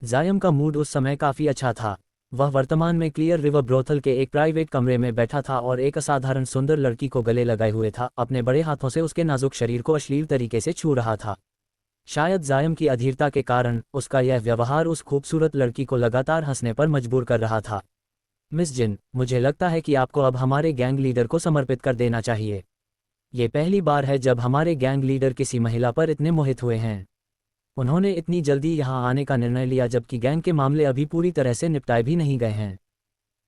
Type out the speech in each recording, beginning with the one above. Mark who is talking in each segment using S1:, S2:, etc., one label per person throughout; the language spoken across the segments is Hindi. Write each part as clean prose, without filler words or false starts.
S1: जायम का मूड उस समय काफ़ी अच्छा था। वह वर्तमान में क्लियर रिवर ब्रोथल के एक प्राइवेट कमरे में बैठा था और एक असाधारण सुंदर लड़की को गले लगाए हुए था, अपने बड़े हाथों से उसके नाजुक शरीर को अश्लील तरीके से छू रहा था। शायद जायम की अधीरता के कारण उसका यह व्यवहार उस खूबसूरत लड़की को लगातार हंसने पर मजबूर कर रहा था। मिस जिन, मुझे लगता है कि आपको अब हमारे गैंग लीडर को समर्पित कर देना चाहिए। ये पहली बार है जब हमारे गैंग लीडर किसी महिला पर इतने मोहित हुए हैं। उन्होंने इतनी जल्दी यहाँ आने का निर्णय लिया जबकि गैंग के मामले अभी पूरी तरह से निपटाए भी नहीं गए हैं।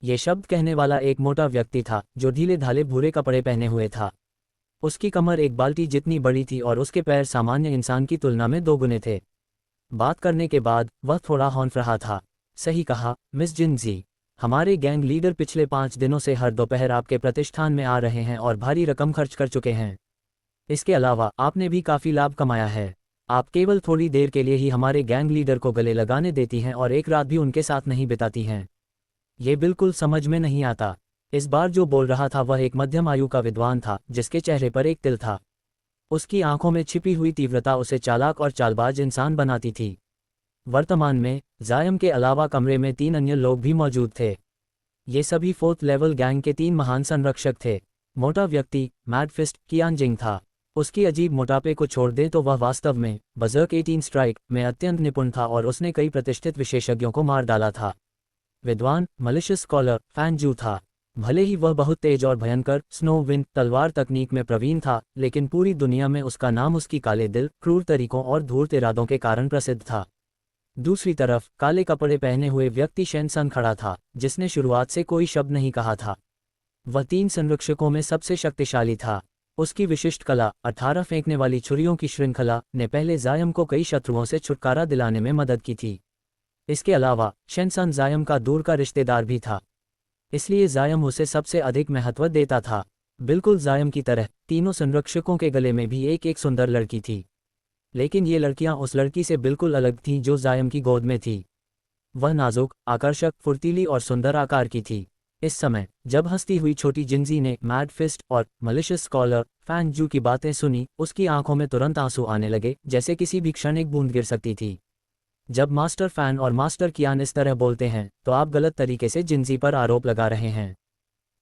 S1: ये शब्द कहने वाला एक मोटा व्यक्ति था जो ढीले ढाले भूरे कपड़े पहने हुए था। उसकी कमर एक बाल्टी जितनी बड़ी थी और उसके पैर सामान्य इंसान की तुलना में दोगुने थे। बात करने के बाद वह थोड़ा हौंफ रहा था। सही कहा, मिस जिनजी। हमारे गैंग लीडर पिछले 5 दिनों से हर दोपहर आपके प्रतिष्ठान में आ रहे हैं और भारी रकम खर्च कर चुके हैं। इसके अलावा आपने भी काफ़ी लाभ कमाया है। आप केवल थोड़ी देर के लिए ही हमारे गैंग लीडर को गले लगाने देती हैं और एक रात भी उनके साथ नहीं बिताती हैं। ये बिल्कुल समझ में नहीं आता। इस बार जो बोल रहा था वह एक मध्यम आयु का विद्वान था जिसके चेहरे पर एक तिल था। उसकी आंखों में छिपी हुई तीव्रता उसे चालाक और चालबाज इंसान बनाती थी। वर्तमान में जायम के अलावा कमरे में 3 अन्य लोग भी मौजूद थे। ये सभी 4th लेवल गैंग के 3 महान संरक्षक थे। मोटा व्यक्ति मैड फिस्ट कियानजिंग था। उसकी अजीब मोटापे को छोड़ दें तो वह वास्तव में बजर्क 18 स्ट्राइक में अत्यंत निपुण था और उसने कई प्रतिष्ठित विशेषज्ञों को मार डाला था। विद्वान मलिशियस स्कॉलर फैन जू था। भले ही वह बहुत तेज और भयंकर स्नो विंड तलवार तकनीक में प्रवीण था, लेकिन पूरी दुनिया में उसका नाम उसकी काले दिल, क्रूर तरीकों और धूर्त इरादों के कारण प्रसिद्ध था। दूसरी तरफ काले कपड़े पहने हुए व्यक्ति शेनसन खड़ा था, जिसने शुरुआत से कोई शब्द नहीं कहा था। वह 3 संरक्षकों में सबसे शक्तिशाली था। उसकी विशिष्ट कला 18 फेंकने वाली छुरियों की श्रृंखला ने पहले जायम को कई शत्रुओं से छुटकारा दिलाने में मदद की थी। इसके अलावा शेनसन जायम का दूर का रिश्तेदार भी था, इसलिए जायम उसे सबसे अधिक महत्व देता था। बिल्कुल जायम की तरह तीनों संरक्षकों के गले में भी एक एक सुंदर लड़की थी, लेकिन ये लड़कियां उस लड़की से बिल्कुल अलग थीं जो जायम की गोद में थी। वह नाजुक, आकर्षक, फुर्तीली और सुंदर आकार की थी। इस समय जब हंसती हुई छोटी जिंजी ने मैड फिस्ट और मलिशियस स्कॉलर फैन जू की बातें सुनी, उसकी आंखों में तुरंत आंसू आने लगे, जैसे किसी भी क्षण एक बूंद गिर सकती थी। जब मास्टर फैन और मास्टर कियान इस तरह बोलते हैं तो आप गलत तरीके से जिंजी पर आरोप लगा रहे हैं।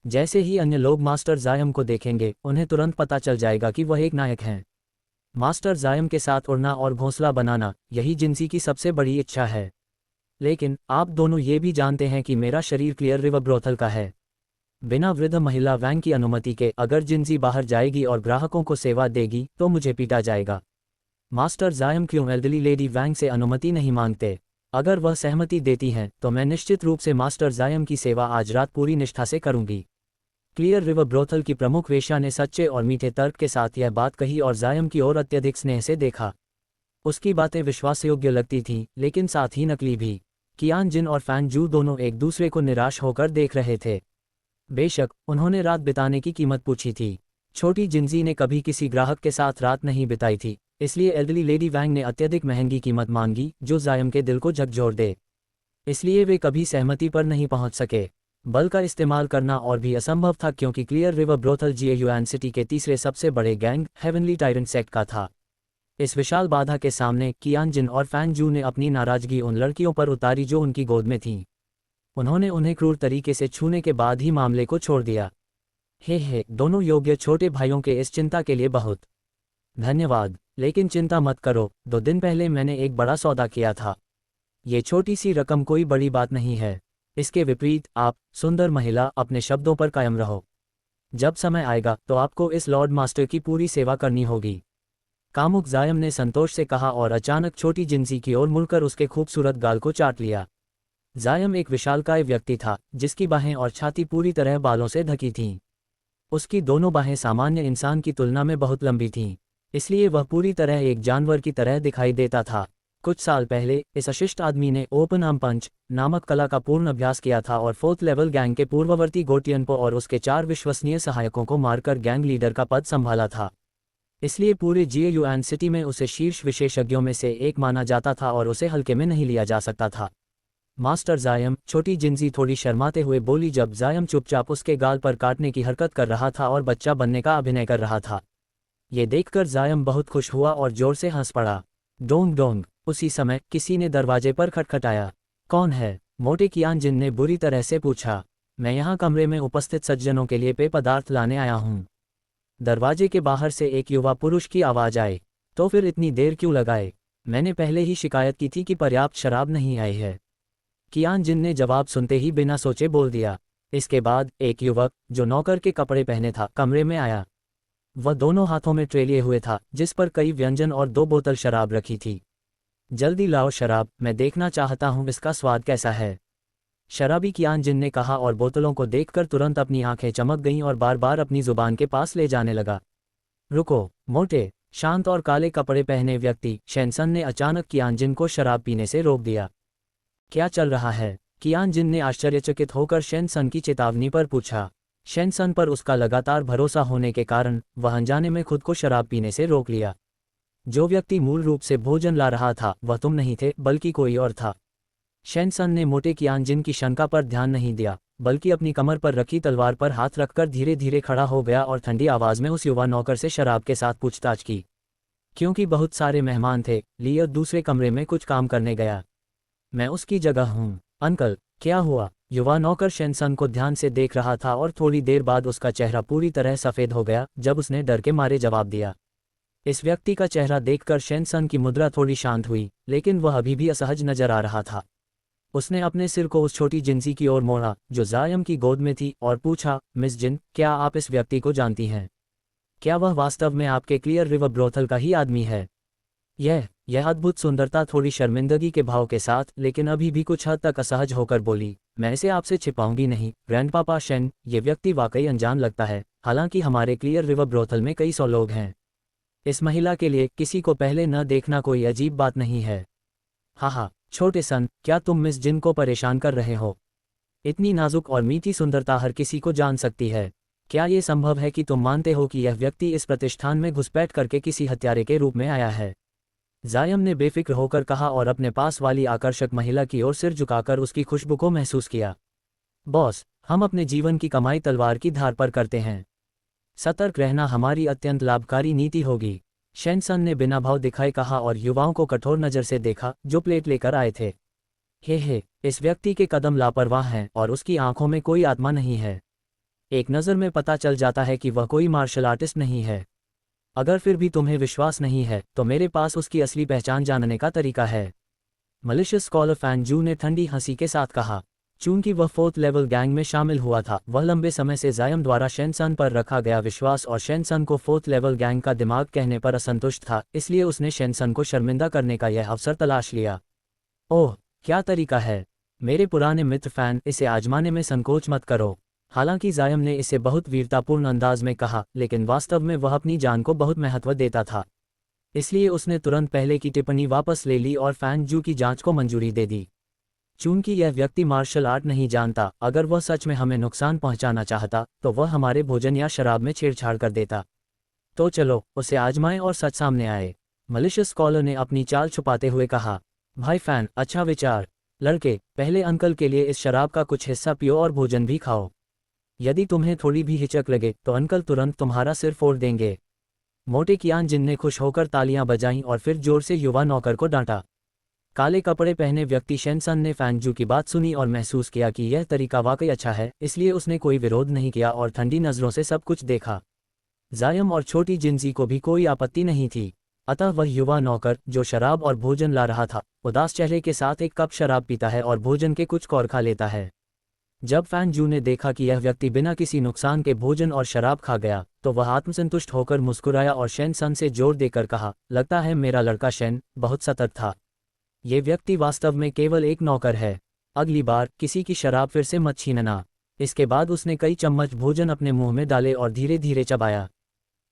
S1: जैसे ही अन्य लोग मास्टर जायम को देखेंगे, उन्हें तुरंत पता चल जाएगा कि वह एक नायक हैं। मास्टर जायम के साथ उड़ना और घोंसला बनाना, यही जिंजी की सबसे बड़ी इच्छा है। लेकिन आप दोनों ये भी जानते हैं कि मेरा शरीर क्लियर रिवर ब्रोथल का है। बिना वृद्ध महिला वैंग की अनुमति के अगर जिंजी बाहर जाएगी और ग्राहकों को सेवा देगी तो मुझे पीटा जाएगा। मास्टर जायम क्यों एल्डरली लेडी वैंग से अनुमति नहीं मांगते? अगर वह सहमति देती हैं तो मैं निश्चित रूप से मास्टर जायम की सेवा आज रात पूरी निष्ठा से करूंगी। क्लियर रिवर ब्रोथल की प्रमुख वेश्या ने सच्चे और मीठे तर्क के साथ यह बात कही और जायम की ओर अत्यधिक स्नेह से देखा। उसकी बातें विश्वासयोग्य लगती थीं, लेकिन साथ ही नकली भी। कियान जिन और फैन जू दोनों एक दूसरे को निराश होकर देख रहे थे। बेशक उन्होंने रात बिताने की कीमत पूछी थी। छोटी जिंजी ने कभी किसी ग्राहक के साथ रात नहीं बिताई थी, इसलिए एल्डरली लेडी वैंग ने अत्यधिक महंगी कीमत मांगी जो जायम के दिल को झकझोर दे। इसलिए वे कभी सहमति पर नहीं पहुंच सके। बल का इस्तेमाल करना और भी असंभव था क्योंकि क्लियर रिवर ब्रोथल जीएयूएन सिटी के तीसरे सबसे बड़े गैंग हेवनली टायरेंट सेक्ट का था। इस विशाल बाधा के सामने कियान जिन और फैन जू ने अपनी नाराजगी उन लड़कियों पर उतारी जो उनकी गोद में थीं। उन्होंने उन्हें क्रूर तरीके से छूने के बाद ही मामले को छोड़ दिया। हे दोनों योग्य छोटे भाइयों के इस चिंता के लिए बहुत धन्यवाद। लेकिन चिंता मत करो, 2 दिन पहले मैंने एक बड़ा सौदा किया था। ये छोटी सी रकम कोई बड़ी बात नहीं है। इसके विपरीत आप, सुंदर महिला, अपने शब्दों पर कायम रहो। जब समय आएगा तो आपको इस लॉर्ड मास्टर की पूरी सेवा करनी होगी। कामुक जायम ने संतोष से कहा और अचानक छोटी जिंजी की ओर मुड़कर उसके खूबसूरत गाल को चाट लिया। जायम एक विशालकाय व्यक्ति था जिसकी बाहें और छाती पूरी तरह बालों से ढकी थीं। उसकी दोनों बाहें सामान्य इंसान की तुलना में बहुत लंबी थीं, इसलिए वह पूरी तरह एक जानवर की तरह दिखाई देता था। कुछ साल पहले इस अशिष्ट आदमी ने ओपन आर्म पंच नामक कला का पूर्ण अभ्यास किया था और 4th लेवल गैंग के पूर्ववर्ती गोटियनपो और उसके 4 विश्वसनीय सहायकों को मारकर गैंग लीडर का पद संभाला था। इसलिए पूरे जीएयूएन सिटी में उसे शीर्ष विशेषज्ञों में से एक माना जाता था और उसे हल्के में नहीं लिया जा सकता था। मास्टर जायम, छोटी जिंजी थोड़ी शर्माते हुए बोली जब जायम चुपचाप उसके गाल पर काटने की हरकत कर रहा था और बच्चा बनने का अभिनय कर रहा था। ये देखकर जायम बहुत खुश हुआ और जोर से हंस पड़ा। Dong Dong. उसी समय किसी ने दरवाजे पर खटखटाया। कौन है? मोटे कियानजिन ने बुरी तरह से पूछा। मैं यहाँ कमरे में उपस्थित सज्जनों के लिए पेय पदार्थ लाने आया हूँ। दरवाजे के बाहर से एक युवा पुरुष की आवाज़ आई। तो फिर इतनी देर क्यों लगाए? मैंने पहले ही शिकायत की थी कि पर्याप्त शराब नहीं आई है। कियानजिन ने जवाब सुनते ही बिना सोचे बोल दिया। इसके बाद एक युवक जो नौकर के कपड़े पहने था कमरे में आया। वह दोनों हाथों में ट्रे लिए हुए था जिस पर कई व्यंजन और 2 बोतल शराब रखी थी। जल्दी लाओ शराब, मैं देखना चाहता हूँ इसका स्वाद कैसा है, शराबी कियानजिन ने कहा और बोतलों को देखकर तुरंत अपनी आंखें चमक गईं और बार बार अपनी जुबान के पास ले जाने लगा। रुको, मोटे, शांत और काले कपड़े पहने व्यक्ति शेनसन ने अचानक कियानजिन को शराब पीने से रोक दिया। क्या चल रहा है? कियानजिन ने आश्चर्यचकित होकर शेनसन की चेतावनी पर पूछा। शेनसन पर उसका लगातार भरोसा होने के कारण वह अनजाने में खुद को शराब पीने से रोक लिया। जो व्यक्ति मूल रूप से भोजन ला रहा था वह तुम नहीं थे बल्कि कोई और था। शेनसन ने मोटे कियानजिन की शंका पर ध्यान नहीं दिया बल्कि अपनी कमर पर रखी तलवार पर हाथ रखकर धीरे धीरे खड़ा हो गया और ठंडी आवाज में उस युवा नौकर से शराब के साथ पूछताछ की। क्योंकि बहुत सारे मेहमान थे, लियो दूसरे कमरे में कुछ काम करने गया। मैं उसकी जगह हूँ। अंकल, क्या हुआ? युवा नौकर शेनसन को ध्यान से देख रहा था और थोड़ी देर बाद उसका चेहरा पूरी तरह सफ़ेद हो गया जब उसने डर के मारे जवाब दिया। इस व्यक्ति का चेहरा देखकर शेनसन की मुद्रा थोड़ी शांत हुई, लेकिन वह अभी भी असहज नजर आ रहा था। उसने अपने सिर को उस छोटी जिंसी की ओर मोड़ा जो जायम की गोद में थी और पूछा, मिस जिन, क्या आप इस व्यक्ति को जानती हैं? क्या वह वास्तव में आपके क्लियर रिवर ब्रोथल का ही आदमी है? यह अद्भुत सुंदरता थोड़ी शर्मिंदगी के भाव के साथ लेकिन अभी भी कुछ हद तक असहज होकर बोली, मैं इसे आपसे छिपाऊंगी नहीं ग्रैंडपापा शेन, ये व्यक्ति वाकई अनजान लगता है, हालांकि हमारे क्लियर रिवर ब्रोथल में कई 100 लोग हैं। इस महिला के लिए किसी को पहले न देखना कोई अजीब बात नहीं है। हाँ, छोटे सन, क्या तुम मिस जिन को परेशान कर रहे हो? इतनी नाजुक और मीठी सुंदरता हर किसी को जान सकती है। क्या ये संभव है कि तुम मानते हो कि यह व्यक्ति इस प्रतिष्ठान में घुसपैठ करके किसी हत्यारे के रूप में आया है? जायम ने बेफिक्र होकर कहा और अपने पास वाली आकर्षक महिला की ओर सिर झुकाकर उसकी खुशबू को महसूस किया। बॉस, हम अपने जीवन की कमाई तलवार की धार पर करते हैं। सतर्क रहना हमारी अत्यंत लाभकारी नीति होगी, शेनसन ने बिना भाव दिखाए कहा और युवाओं को कठोर नज़र से देखा जो प्लेट लेकर आए थे। हे, इस व्यक्ति के कदम लापरवाह हैं और उसकी आंखों में कोई आत्मा नहीं है। एक नज़र में पता चल जाता है कि वह कोई मार्शल आर्टिस्ट नहीं है। अगर फिर भी तुम्हें विश्वास नहीं है तो मेरे पास उसकी असली पहचान जानने का तरीका है, मलिशियस स्कॉलर फैन जू ने ठंडी हंसी के साथ कहा। चूंकि वह 4th लेवल गैंग में शामिल हुआ था, वह लंबे समय से जायम द्वारा शेनसन पर रखा गया विश्वास और शेनसन को 4th लेवल गैंग का दिमाग कहने पर असंतुष्ट था, इसलिए उसने शेनसन को शर्मिंदा करने का यह अवसर तलाश लिया। ओह, क्या तरीका है! मेरे पुराने मित्र फैन, इसे आजमाने में संकोच मत करो। हालांकि जायम ने इसे बहुत वीरतापूर्ण अंदाज में कहा, लेकिन वास्तव में वह अपनी जान को बहुत महत्व देता था, इसलिए उसने तुरंत पहले की टिप्पणी वापस ले ली और फैन जू की जांच को मंजूरी दे दी। चूंकि यह व्यक्ति मार्शल आर्ट नहीं जानता, अगर वह सच में हमें नुकसान पहुंचाना चाहता तो वह हमारे भोजन या शराब में छेड़छाड़ कर देता। तो चलो उसे आजमाएं और सच सामने आए, मलिशियस स्कॉलर ने अपनी चाल छुपाते हुए कहा। भाई फैन, अच्छा विचार। लड़के, पहले अंकल के लिए इस शराब का कुछ हिस्सा पियो और भोजन भी खाओ। यदि तुम्हें थोड़ी भी हिचक लगे तो अंकल तुरंत तुम्हारा सिर फोड़ देंगे। मोटे कियानजिन ने खुश होकर तालियां बजाईं और फिर जोर से युवा नौकर को डांटा। काले कपड़े पहने व्यक्ति शेनसन ने फैनजू की बात सुनी और महसूस किया कि यह तरीका वाकई अच्छा है, इसलिए उसने कोई विरोध नहीं किया और ठंडी नज़रों से सब कुछ देखा। जायम और छोटी जिंजी को भी कोई आपत्ति नहीं थी, अतः वह युवा नौकर जो शराब और भोजन ला रहा था, उदास चेहरे के साथ एक कप शराब पीता है और भोजन के कुछ कौर खा लेता है। जब फैनजू ने देखा कि यह व्यक्ति बिना किसी नुकसान के भोजन और शराब खा गया तो वह आत्मसंतुष्ट होकर मुस्कुराया और शेनसन से जोर देकर कहा, लगता है मेरा लड़का शेन बहुत सतर्क था। ये व्यक्ति वास्तव में केवल एक नौकर है। अगली बार किसी की शराब फिर से मत छीनना। इसके बाद उसने कई चम्मच भोजन अपने मुंह में डाले और धीरे धीरे चबाया।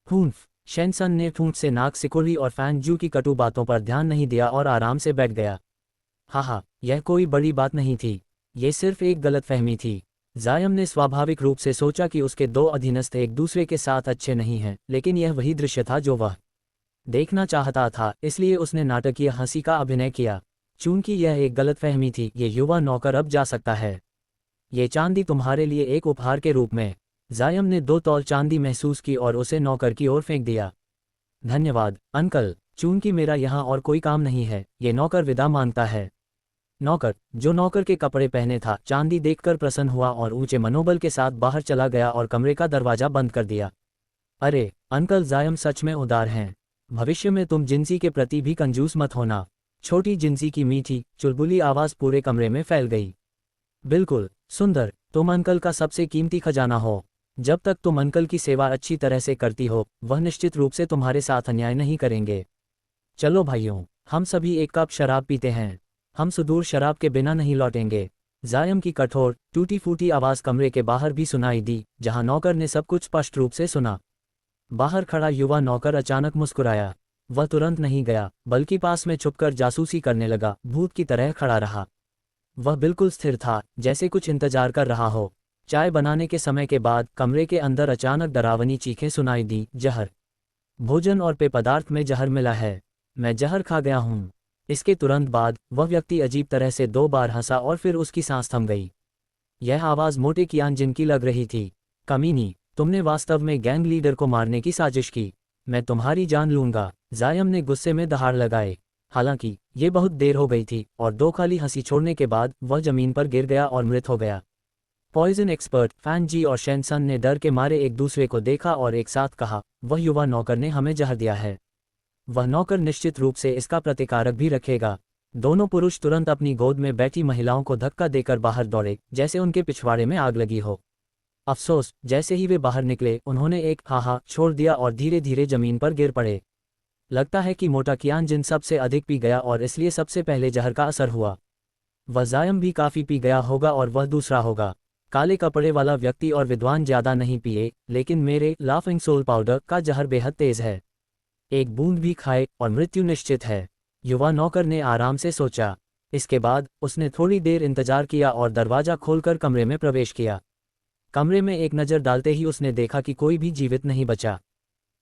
S1: हूंफ! शेनसन ने ठूंठ से नाक सिकुड़ी और फैनजू की कटु बातों पर ध्यान नहीं दिया और आराम से बैठ गया। हाँ, यह कोई बड़ी बात नहीं थी, ये सिर्फ एक गलतफहमी थी। जायम ने स्वाभाविक रूप से सोचा कि उसके 2 अधीनस्थ एक दूसरे के साथ अच्छे नहीं हैं, लेकिन यह वही दृश्य था जो वह देखना चाहता था, इसलिए उसने नाटकीय हंसी का अभिनय किया। चूंकि यह एक गलतफहमी थी, ये युवा नौकर अब जा सकता है। ये चांदी तुम्हारे लिए एक उपहार के रूप में। जायम ने 2 तौल चांदी महसूस की और उसे नौकर की ओर फेंक दिया। धन्यवाद अंकल। चूंकि मेरा यहाँ और कोई काम नहीं है, ये नौकर विदा मांगता है। नौकर, जो नौकर के कपड़े पहने था, चांदी देखकर प्रसन्न हुआ और ऊंचे मनोबल के साथ बाहर चला गया और कमरे का दरवाजा बंद कर दिया। अरे अंकल जायम सच में उदार हैं। भविष्य में तुम जिंसी के प्रति भी कंजूस मत होना। छोटी जिंसी की मीठी चुलबुली आवाज पूरे कमरे में फैल गई। बिल्कुल सुंदर, तुम अंकल का सबसे कीमती खजाना हो। जब तक तुम अंकल की सेवा अच्छी तरह से करती हो, वह निश्चित रूप से तुम्हारे साथ अन्याय नहीं करेंगे। चलो भाइयों, हम सभी एक कप शराब पीते हैं। हम सुदूर शराब के बिना नहीं लौटेंगे। जायम की कठोर टूटी फूटी आवाज कमरे के बाहर भी सुनाई दी, जहां नौकर ने सब कुछ स्पष्ट रूप से सुना। बाहर खड़ा युवा नौकर अचानक मुस्कुराया। वह तुरंत नहीं गया, बल्कि पास में छुपकर जासूसी करने लगा, भूत की तरह खड़ा रहा। वह बिल्कुल स्थिर था, जैसे कुछ इंतजार कर रहा हो। चाय बनाने के समय के बाद कमरे के अंदर अचानक डरावनी चीखें सुनाई दी। जहर, भोजन और पेय पदार्थ में जहर मिला है। मैं जहर खा गया हूँ। इसके तुरंत बाद वह व्यक्ति अजीब तरह से 2 बार हंसा और फिर उसकी सांस थम गई। यह आवाज मोटे कियानजिन की लग रही थी। कमीनी, तुमने वास्तव में गैंग लीडर को मारने की साजिश की। मैं तुम्हारी जान लूंगा। जायम ने गुस्से में दहाड़ लगाए। हालांकि ये बहुत देर हो गई थी और 2 खाली हंसी छोड़ने के बाद वह जमीन पर गिर गया और मृत हो गया। पॉइजन एक्सपर्ट फैन जी और शेनसन ने डर के मारे एक दूसरे को देखा और एक साथ कहा, वह युवा नौकर ने हमें जहर दिया है। वह नौकर निश्चित रूप से इसका प्रतिकारक भी रखेगा। दोनों पुरुष तुरंत अपनी गोद में बैठी महिलाओं को धक्का देकर बाहर दौड़े, जैसे उनके पिछवाड़े में आग लगी हो। अफसोस, जैसे ही वे बाहर निकले, उन्होंने एक हाहा छोड़ दिया और धीरे धीरे जमीन पर गिर पड़े। लगता है कि मोटा कियानजिन सबसे अधिक पी गया और इसलिए सबसे पहले जहर का असर हुआ। वह जायम भी काफी पी गया होगा और वह दूसरा होगा। काले कपड़े वाला व्यक्ति और विद्वान ज्यादा नहीं पिए, लेकिन मेरे लाफिंग सोल पाउडर का जहर बेहद तेज है। एक बूंद भी खाए और मृत्यु निश्चित है। युवा नौकर ने आराम से सोचा। इसके बाद उसने थोड़ी देर इंतजार किया और दरवाजा खोलकर कमरे में प्रवेश किया। कमरे में एक नज़र डालते ही उसने देखा कि कोई भी जीवित नहीं बचा।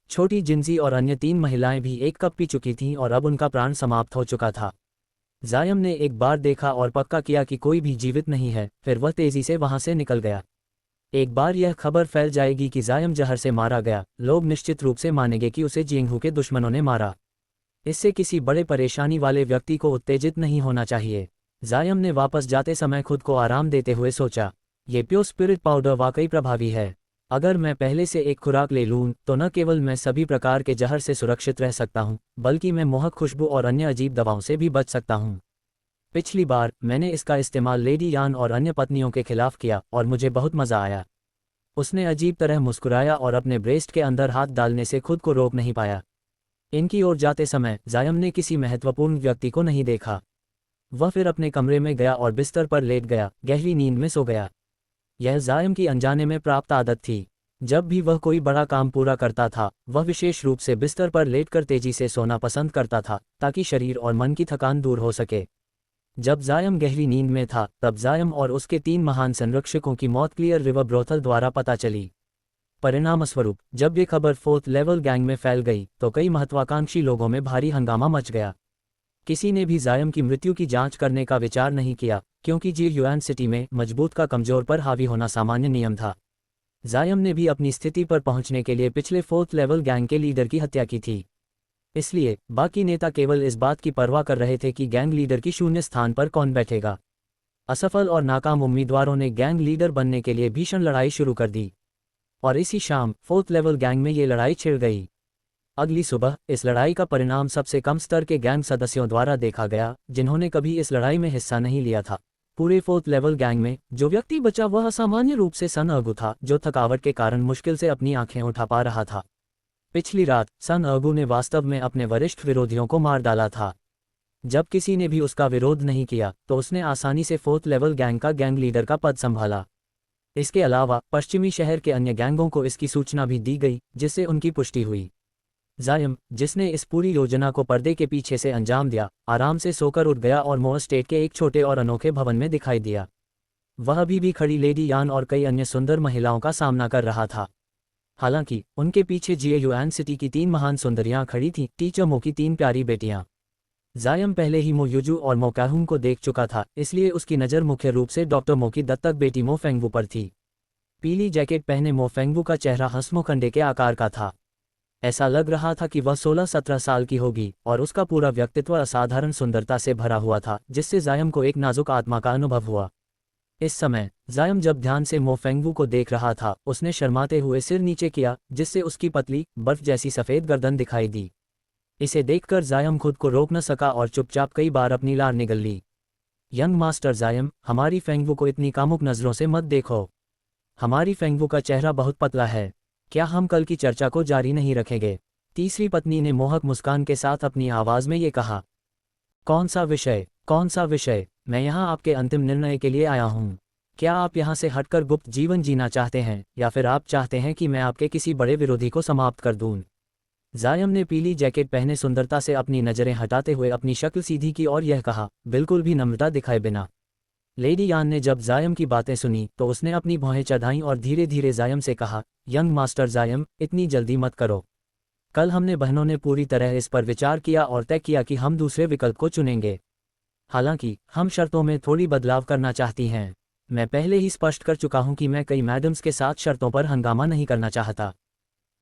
S1: छोटी जिंसी और अन्य 3 महिलाएं भी एक कप पी चुकी थीं और अब उनका प्राण समाप्त हो चुका था। जायम ने एक बार देखा और पक्का किया कि कोई भी जीवित नहीं है, फिर वह तेजी से वहां से निकल गया। एक बार यह खबर फैल जाएगी कि जायम जहर से मारा गया, लोग निश्चित रूप से मानेंगे कि उसे जिंगहू के दुश्मनों ने मारा। इससे किसी बड़े परेशानी वाले व्यक्ति को उत्तेजित नहीं होना चाहिए। जायम ने वापस जाते समय खुद को आराम देते हुए सोचा, ये प्योर स्पिरिट पाउडर वाकई प्रभावी है। अगर मैं पहले से एक खुराक ले लूं, तो न केवल मैं सभी प्रकार के जहर से सुरक्षित रह सकता हूं, बल्कि मैं मोहक खुशबू और अन्य अजीब दवाओं से भी बच सकता हूं। पिछली बार मैंने इसका इस्तेमाल लेडी यान और अन्य पत्नियों के खिलाफ किया और मुझे बहुत मजा आया। उसने अजीब तरह मुस्कुराया और अपने ब्रेस्ट के अंदर हाथ डालने से खुद को रोक नहीं पाया। इनकी ओर जाते समय जायम ने किसी महत्वपूर्ण व्यक्ति को नहीं देखा। वह फिर अपने कमरे में गया और बिस्तर पर लेट गया, गहरी नींद में सो गया। यह जायम की अनजाने में प्राप्त आदत थी। जब भी वह कोई बड़ा काम पूरा करता था, वह विशेष रूप से बिस्तर पर लेटकर तेजी से सोना पसंद करता था, ताकि शरीर और मन की थकान दूर हो सके। जब जायम गहरी नींद में था, तब जायम और उसके 3 महान संरक्षकों की मौत क्लियर रिवर ब्रोथल द्वारा पता चली। परिणामस्वरूप जब ये खबर 4th लेवल गैंग में फैल गई, तो कई महत्वाकांक्षी लोगों में भारी हंगामा मच गया। किसी ने भी जायम की मृत्यु की जांच करने का विचार नहीं किया, क्योंकि जी युआन सिटी में मजबूत का कमजोर पर हावी होना सामान्य नियम था। जायम ने भी अपनी स्थिति पर पहुंचने के लिए पिछले 4th लेवल गैंग के लीडर की हत्या की थी। इसलिए बाकी नेता केवल इस बात की परवाह कर रहे थे कि गैंग लीडर की शून्य स्थान पर कौन बैठेगा। असफल और नाकाम उम्मीदवारों ने गैंग लीडर बनने के लिए भीषण लड़ाई शुरू कर दी, और इसी शाम 4th लेवल गैंग में ये लड़ाई छिड़ गई। अगली सुबह इस लड़ाई का परिणाम सबसे कम स्तर के गैंग सदस्यों द्वारा देखा गया, जिन्होंने कभी इस लड़ाई में हिस्सा नहीं लिया था। पूरे 4th लेवल गैंग में जो व्यक्ति बचा वह असामान्य रूप से सन अगू था, जो थकावट के कारण मुश्किल से अपनी आंखें उठा पा रहा था। पिछली रात सन अगू ने वास्तव में अपने वरिष्ठ विरोधियों को मार डाला था। जब किसी ने भी उसका विरोध नहीं किया, तो उसने आसानी से 4th लेवल गैंग का गैंग लीडर का पद संभाला। इसके अलावा पश्चिमी शहर के अन्य गैंगों को इसकी सूचना भी दी गई, जिससे उनकी पुष्टि हुई। जायम, जिसने इस पूरी योजना को पर्दे के पीछे से अंजाम दिया, आराम से सोकर उठ गया और मोर स्टेट के एक छोटे और अनोखे भवन में दिखाई दिया। वह अभी भी खड़ी लेडी यान और कई अन्य सुंदर महिलाओं का सामना कर रहा था। हालांकि उनके पीछे जिए युआन सिटी की 3 महान सुंदरियां खड़ी थीं, टीचर मो की 3 प्यारी बेटियां। जायम पहले ही मो युजू और मो काहुम को देख चुका था, इसलिए उसकी नज़र मुख्य रूप से डॉक्टर मो की दत्तक बेटी मो फेंगवू पर थी। पीली जैकेट पहने मो फेंगवू का चेहरा हंसमुख अंडे के आकार का था। ऐसा लग रहा था कि वह 16-17 साल की होगी और उसका पूरा व्यक्तित्व असाधारण सुंदरता से भरा हुआ था, जिससे जायम को एक नाजुक आत्मा का अनुभव हुआ। इस समय जायम जब ध्यान से मो फेंगवू को देख रहा था, उसने शर्माते हुए सिर नीचे किया, जिससे उसकी पतली बर्फ जैसी सफ़ेद गर्दन दिखाई दी। इसे देखकर जायम खुद को रोक न सका और चुपचाप कई बार अपनी लार निगल ली। यंग मास्टर जायम, हमारी फेंगवू को इतनी कामुक नज़रों से मत देखो। हमारी फेंगवू का चेहरा बहुत पतला है। क्या हम कल की चर्चा को जारी नहीं रखेंगे? तीसरी पत्नी ने मोहक मुस्कान के साथ अपनी आवाज़ में ये कहा। कौन सा विषय? कौन सा विषय? मैं यहाँ आपके अंतिम निर्णय के लिए आया हूँ। क्या आप यहाँ से हटकर गुप्त जीवन जीना चाहते हैं, या फिर आप चाहते हैं कि मैं आपके किसी बड़े विरोधी को समाप्त कर दूँ? जायम ने पीली जैकेट पहने सुंदरता से अपनी नज़रें हटाते हुए अपनी शक्ल सीधी की और यह कहा, बिल्कुल भी नम्रता दिखाए बिना। लेडी यान ने जब जायम की बातें सुनी तो उसने अपनी भौहें चढ़ाईं और धीरे धीरे जायम से कहा, यंग मास्टर जायम, इतनी जल्दी मत करो। कल हमने बहनों ने पूरी तरह इस पर विचार किया और तय किया कि हम दूसरे विकल्प को चुनेंगे। हालांकि हम शर्तों में थोड़ी बदलाव करना चाहती हैं। मैं पहले ही स्पष्ट कर चुका हूं कि मैं कई मैडम्स के साथ शर्तों पर हंगामा नहीं करना चाहता।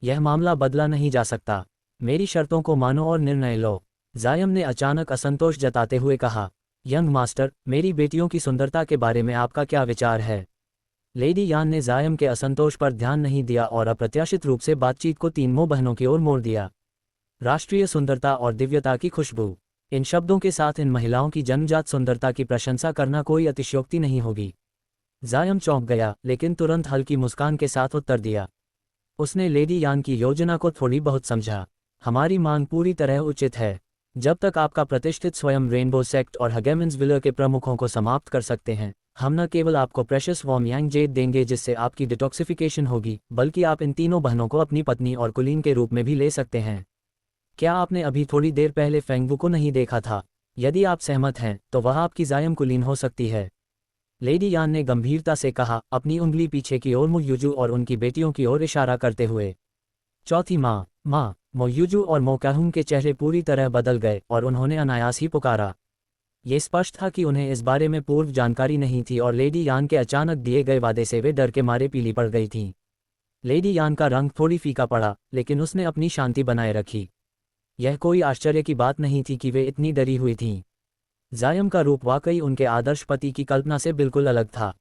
S1: यह मामला बदला नहीं जा सकता। मेरी शर्तों को मानो और निर्णय लो। जायम ने अचानक असंतोष जताते हुए कहा, यंग मास्टर, मेरी बेटियों की सुंदरता के बारे में आपका क्या विचार है? लेडी यान ने जायम के असंतोष पर ध्यान नहीं दिया और अप्रत्याशित रूप से बातचीत को तीन मुंह बहनों की ओर मोड़ दिया। राष्ट्रीय सुंदरता और दिव्यता की खुशबू। इन शब्दों के साथ इन महिलाओं की जन्मजात सुंदरता की प्रशंसा करना कोई अतिशयोक्ति नहीं होगी। जायम चौंक गया, लेकिन तुरंत हल्की मुस्कान के साथ उत्तर दिया। उसने लेडी यान की योजना को थोड़ी बहुत समझा। हमारी मांग पूरी तरह उचित है। जब तक आपका प्रतिष्ठित स्वयं रेनबो सेक्ट और हगेमेंस विलर के प्रमुखों को समाप्त कर सकते हैं, हम न केवल आपको प्रेशियस वॉर्म यांग जेड देंगे जिससे आपकी डिटॉक्सिफिकेशन होगी, बल्कि आप इन तीनों बहनों को अपनी पत्नी और कुलीन के रूप में भी ले सकते हैं। क्या आपने अभी थोड़ी देर पहले फेंगवू को नहीं देखा था? यदि आप सहमत हैं तो वह आपकी जायम कुलीन हो सकती है। लेडी यान ने गंभीरता से कहा, अपनी उंगली पीछे की ओर मो यूजू और उनकी बेटियों की ओर इशारा करते हुए। चौथी माँ मो यूजू और मो काहुंग के चेहरे पूरी तरह बदल गए और उन्होंने अनायास ही पुकारा। ये स्पष्ट था कि उन्हें इस बारे में पूर्व जानकारी नहीं थी और लेडी यान के अचानक दिए गए वादे से वे डर के मारे पीली पड़ गई थीं। लेडी यान का रंग थोड़ी फीका पड़ा, लेकिन उसने अपनी शांति बनाए रखी। यह कोई आश्चर्य की बात नहीं थी कि वे इतनी डरी हुई थीं। जायम का रूप वाकई उनके आदर्श पति की कल्पना से बिल्कुल अलग था।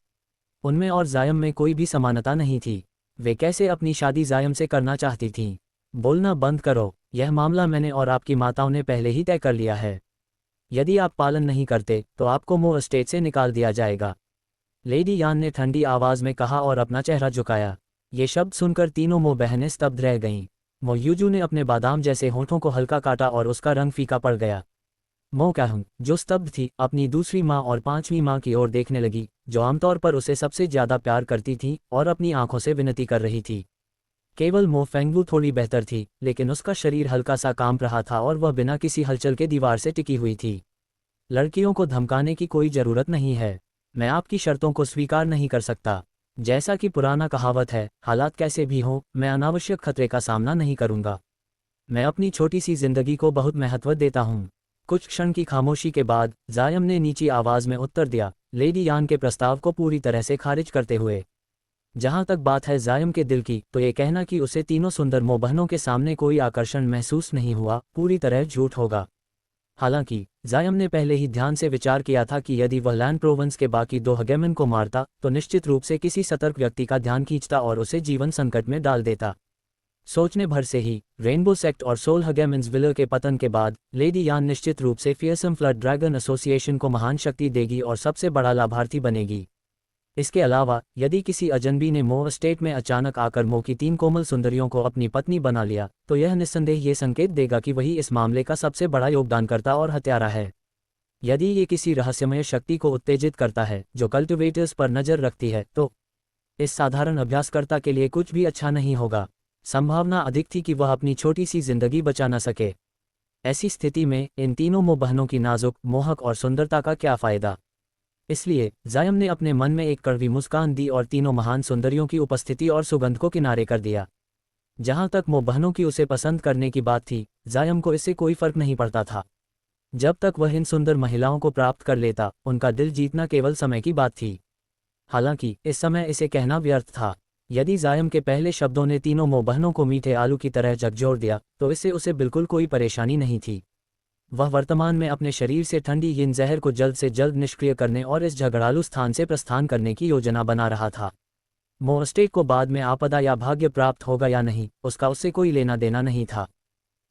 S1: उनमें और जायम में कोई भी समानता नहीं थी। वे कैसे अपनी शादी जायम से करना चाहती थीं? बोलना बंद करो। यह मामला मैंने और आपकी माताओं ने पहले ही तय कर लिया है। यदि आप पालन नहीं करते तो आपको मो एस्टेट से निकाल दिया जाएगा। लेडी यान ने ठंडी आवाज़ में कहा और अपना चेहरा झुकाया। ये शब्द सुनकर तीनों मो बहनें स्तब्ध रह गईं। मो यूजू ने अपने बादाम जैसे होंठों को हल्का काटा और उसका रंग फीका पड़ गया। मो काहुंग, जो स्तब्ध थी, अपनी दूसरी माँ और पांचवी माँ की ओर देखने लगी, जो आमतौर पर उसे सबसे ज्यादा प्यार करती थी और अपनी आंखों से विनती कर रही थी। केवल मो फेंगवू थोड़ी बेहतर थी, लेकिन उसका शरीर हल्का सा कांप रहा था और वह बिना किसी हलचल के दीवार से टिकी हुई थी। लड़कियों को धमकाने की कोई ज़रूरत नहीं है। मैं आपकी शर्तों को स्वीकार नहीं कर सकता। जैसा कि पुराना कहावत है, हालात कैसे भी हों, मैं अनावश्यक खतरे का सामना नहीं करूंगा। मैं अपनी छोटी सी जिंदगी को बहुत महत्व देता हूँ। कुछ क्षण की खामोशी के बाद जायम ने नीची आवाज़ में उत्तर दिया, लेडी यान के प्रस्ताव को पूरी तरह से खारिज करते हुए। जहाँ तक बात है जायम के दिल की, तो ये कहना कि उसे तीनों सुंदर मो बहनों के सामने कोई आकर्षण महसूस नहीं हुआ, पूरी तरह झूठ होगा। हालांकि जायम ने पहले ही ध्यान से विचार किया था कि यदि वह लैंड प्रोवेंस के बाकी दो हगेमन को मारता तो निश्चित रूप से किसी सतर्क व्यक्ति का ध्यान खींचता और उसे जीवन संकट में डाल देता। सोचने भर से ही रेनबो सेक्ट और सोल हगेमन्स विलर के पतन के बाद लेडी यान निश्चित रूप से फियरसम फ्लड ड्रैगन एसोसिएशन को महान शक्ति देगी और सबसे बड़ा लाभार्थी बनेगी। इसके अलावा यदि किसी अजनबी ने मो एस्टेट में अचानक आकर मो की तीन कोमल सुंदरियों को अपनी पत्नी बना लिया, तो यह निस्संदेह ये संकेत देगा कि वही इस मामले का सबसे बड़ा योगदानकर्ता और हत्यारा है। यदि ये किसी रहस्यमय शक्ति को उत्तेजित करता है जो कल्टिवेटर्स पर नजर रखती है, तो इस साधारण अभ्यासकर्ता के लिए कुछ भी अच्छा नहीं होगा। संभावना अधिक थी कि वह अपनी छोटी सी जिंदगी बचा न सके। ऐसी स्थिति में इन तीनों मो बहनों की नाजुक, मोहक और सुंदरता का क्या फायदा? इसलिए जायम ने अपने मन में एक कड़वी मुस्कान दी और तीनों महान सुंदरियों की उपस्थिति और सुगंध को किनारे कर दिया। जहां तक मो बहनों की उसे पसंद करने की बात थी, जायम को इससे कोई फर्क नहीं पड़ता था। जब तक वह इन सुंदर महिलाओं को प्राप्त कर लेता, उनका दिल जीतना केवल समय की बात थी। हालांकि इस समय इसे कहना व्यर्थ था। यदि जायम के पहले शब्दों ने तीनों मोह बहनों को मीठे आलू की तरह झकझोर दिया तो इससे उसे बिल्कुल कोई परेशानी नहीं थी। वह वर्तमान में अपने शरीर से ठंडी यिन जहर को जल्द से जल्द निष्क्रिय करने और इस झगड़ालू स्थान से प्रस्थान करने की योजना बना रहा था। मोस्टेक को बाद में आपदा या भाग्य प्राप्त होगा या नहीं, उसका उससे कोई लेना देना नहीं था।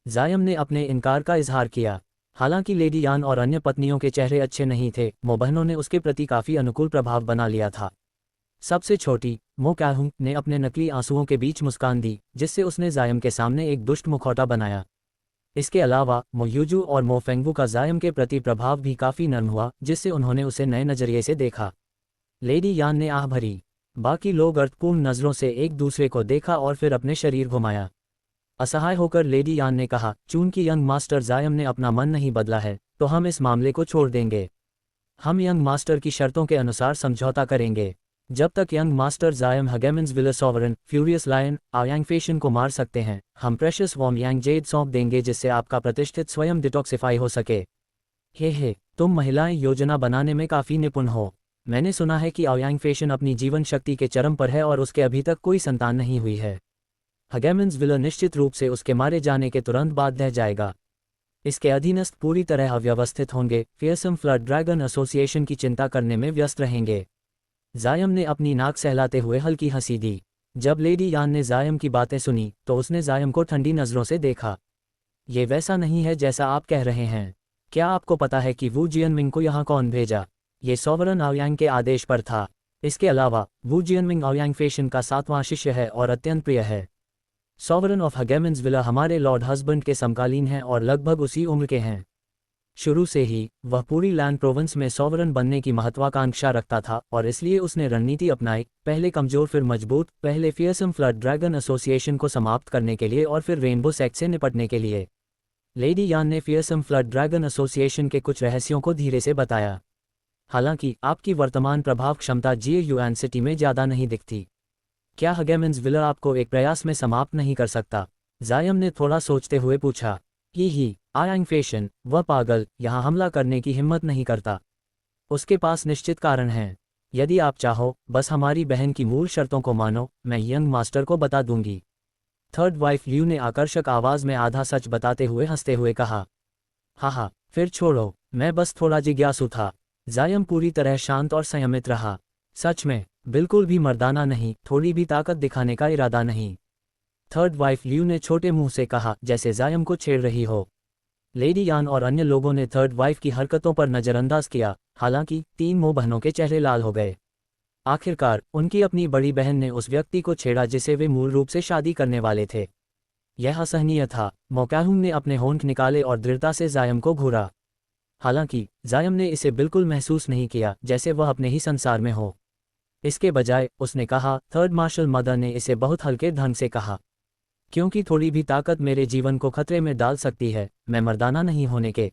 S1: जायम ने अपने इनकार का इजहार किया। हालांकि लेडी यान और अन्य पत्नियों के चेहरे अच्छे नहीं थे, मोह बहनों ने उसके प्रति काफ़ी अनुकूल प्रभाव बना लिया था। सबसे छोटी मो कैहुंग ने अपने नकली आंसुओं के बीच मुस्कान दी, जिससे उसने जायम के सामने एक दुष्ट मुखौटा बनाया। इसके अलावा मो यूजू और मो फेंगवू का जायम के प्रति प्रभाव भी काफ़ी नरम हुआ, जिससे उन्होंने उसे नए नज़रिए से देखा। लेडी यान ने आह भरी। बाकी लोग अर्थपूर्ण नज़रों से एक दूसरे को देखा और फिर अपने शरीर घुमाया। असहाय होकर लेडी यान ने कहा, चूंकि यंग मास्टर जायम ने अपना मन नहीं बदला है तो हम इस मामले को छोड़ देंगे। हम यंग मास्टर की शर्तों के अनुसार समझौता करेंगे। जब तक यंग मास्टर जायम हगेमिन्स विलर सॉवरन फ्यूरियस लायन आयांग फेशन को मार सकते हैं, हम प्रेशियस वॉम यांग जेड सौंप देंगे, जिससे आपका प्रतिष्ठित स्वयं डिटॉक्सिफाई हो सके। हे तुम महिलाएं योजना बनाने में काफ़ी निपुण हो। मैंने सुना है कि आयांग फेशन अपनी जीवन शक्ति के चरम पर है और उसके अभी तक कोई संतान नहीं हुई है। हगेमिन्स विलर निश्चित रूप से उसके मारे जाने के तुरंत बाद रह जाएगा। इसके अधीनस्थ पूरी तरह अव्यवस्थित होंगे, फियरसम फ्लड ड्रैगन एसोसिएशन की चिंता करने में व्यस्त रहेंगे। जायम ने अपनी नाक सहलाते हुए हल्की हंसी दी। जब लेडी यान ने जायम की बातें सुनी तो उसने जायम को ठंडी नज़रों से देखा। ये वैसा नहीं है जैसा आप कह रहे हैं। क्या आपको पता है कि वू जियनमिंग को यहाँ कौन भेजा? ये सॉवरन आयांग के आदेश पर था। इसके अलावा वू जियनमिंग आयांग फेशन का 7वां शिष्य है और अत्यंत प्रिय है। सॉवरन ऑफ हगेमिन्स विला हमारे लॉर्ड हस्बैंड के समकालीन हैं और लगभग उसी उम्र के हैं। शुरू से ही वह पूरी लैंड प्रोविंस में सॉवरन बनने की महत्वाकांक्षा रखता था और इसलिए उसने रणनीति अपनाई, पहले कमजोर फिर मजबूत, पहले फियरसम फ्लड ड्रैगन एसोसिएशन को समाप्त करने के लिए और फिर रेनबो सेक्ट से निपटने के लिए। लेडी यान ने फियरसम फ्लड ड्रैगन एसोसिएशन के कुछ रहस्यों को धीरे से बताया। हालांकि आपकी वर्तमान प्रभाव क्षमता GUN सिटी में ज़्यादा नहीं दिखती। क्या हगेमिन्स विलर आपको एक प्रयास में समाप्त नहीं कर सकता? जायम ने थोड़ा सोचते हुए पूछा। ही आयांग फेशन, वह पागल, यहाँ हमला करने की हिम्मत नहीं करता। उसके पास निश्चित कारण हैं। यदि आप चाहो, बस हमारी बहन की मूल शर्तों को मानो, मैं यंग मास्टर को बता दूंगी। थर्ड वाइफ ल्यू ने आकर्षक आवाज़ में आधा सच बताते हुए हंसते हुए कहा। हाँ, फिर छोड़ो, मैं बस थोड़ा जिज्ञासु था। जायम पूरी तरह शांत और संयमित रहा। सच में, बिल्कुल भी मर्दाना नहीं, थोड़ी भी ताकत दिखाने का इरादा नहीं। थर्ड वाइफ ल्यू ने छोटे मुंह से कहा, जैसे जायम को छेड़ रही हो। लेडी यान और अन्य लोगों ने थर्ड वाइफ की हरकतों पर नज़रअंदाज किया, हालांकि 3 मोह बहनों के चेहरे लाल हो गए। आखिरकार उनकी अपनी बड़ी बहन ने उस व्यक्ति को छेड़ा जिसे वे मूल रूप से शादी करने वाले थे। यह असहनीय था। मो कैहुंग ने अपने होंठ निकाले और दृढ़ता से जायम को घूरा। हालांकि जायम ने इसे बिल्कुल महसूस नहीं किया जैसे वह अपने ही संसार में हो। इसके बजाय उसने कहा, थर्ड मार्शल मदर ने इसे बहुत हल्के ढंग से कहा, क्योंकि थोड़ी भी ताकत मेरे जीवन को खतरे में डाल सकती है, मैं मर्दाना नहीं होने के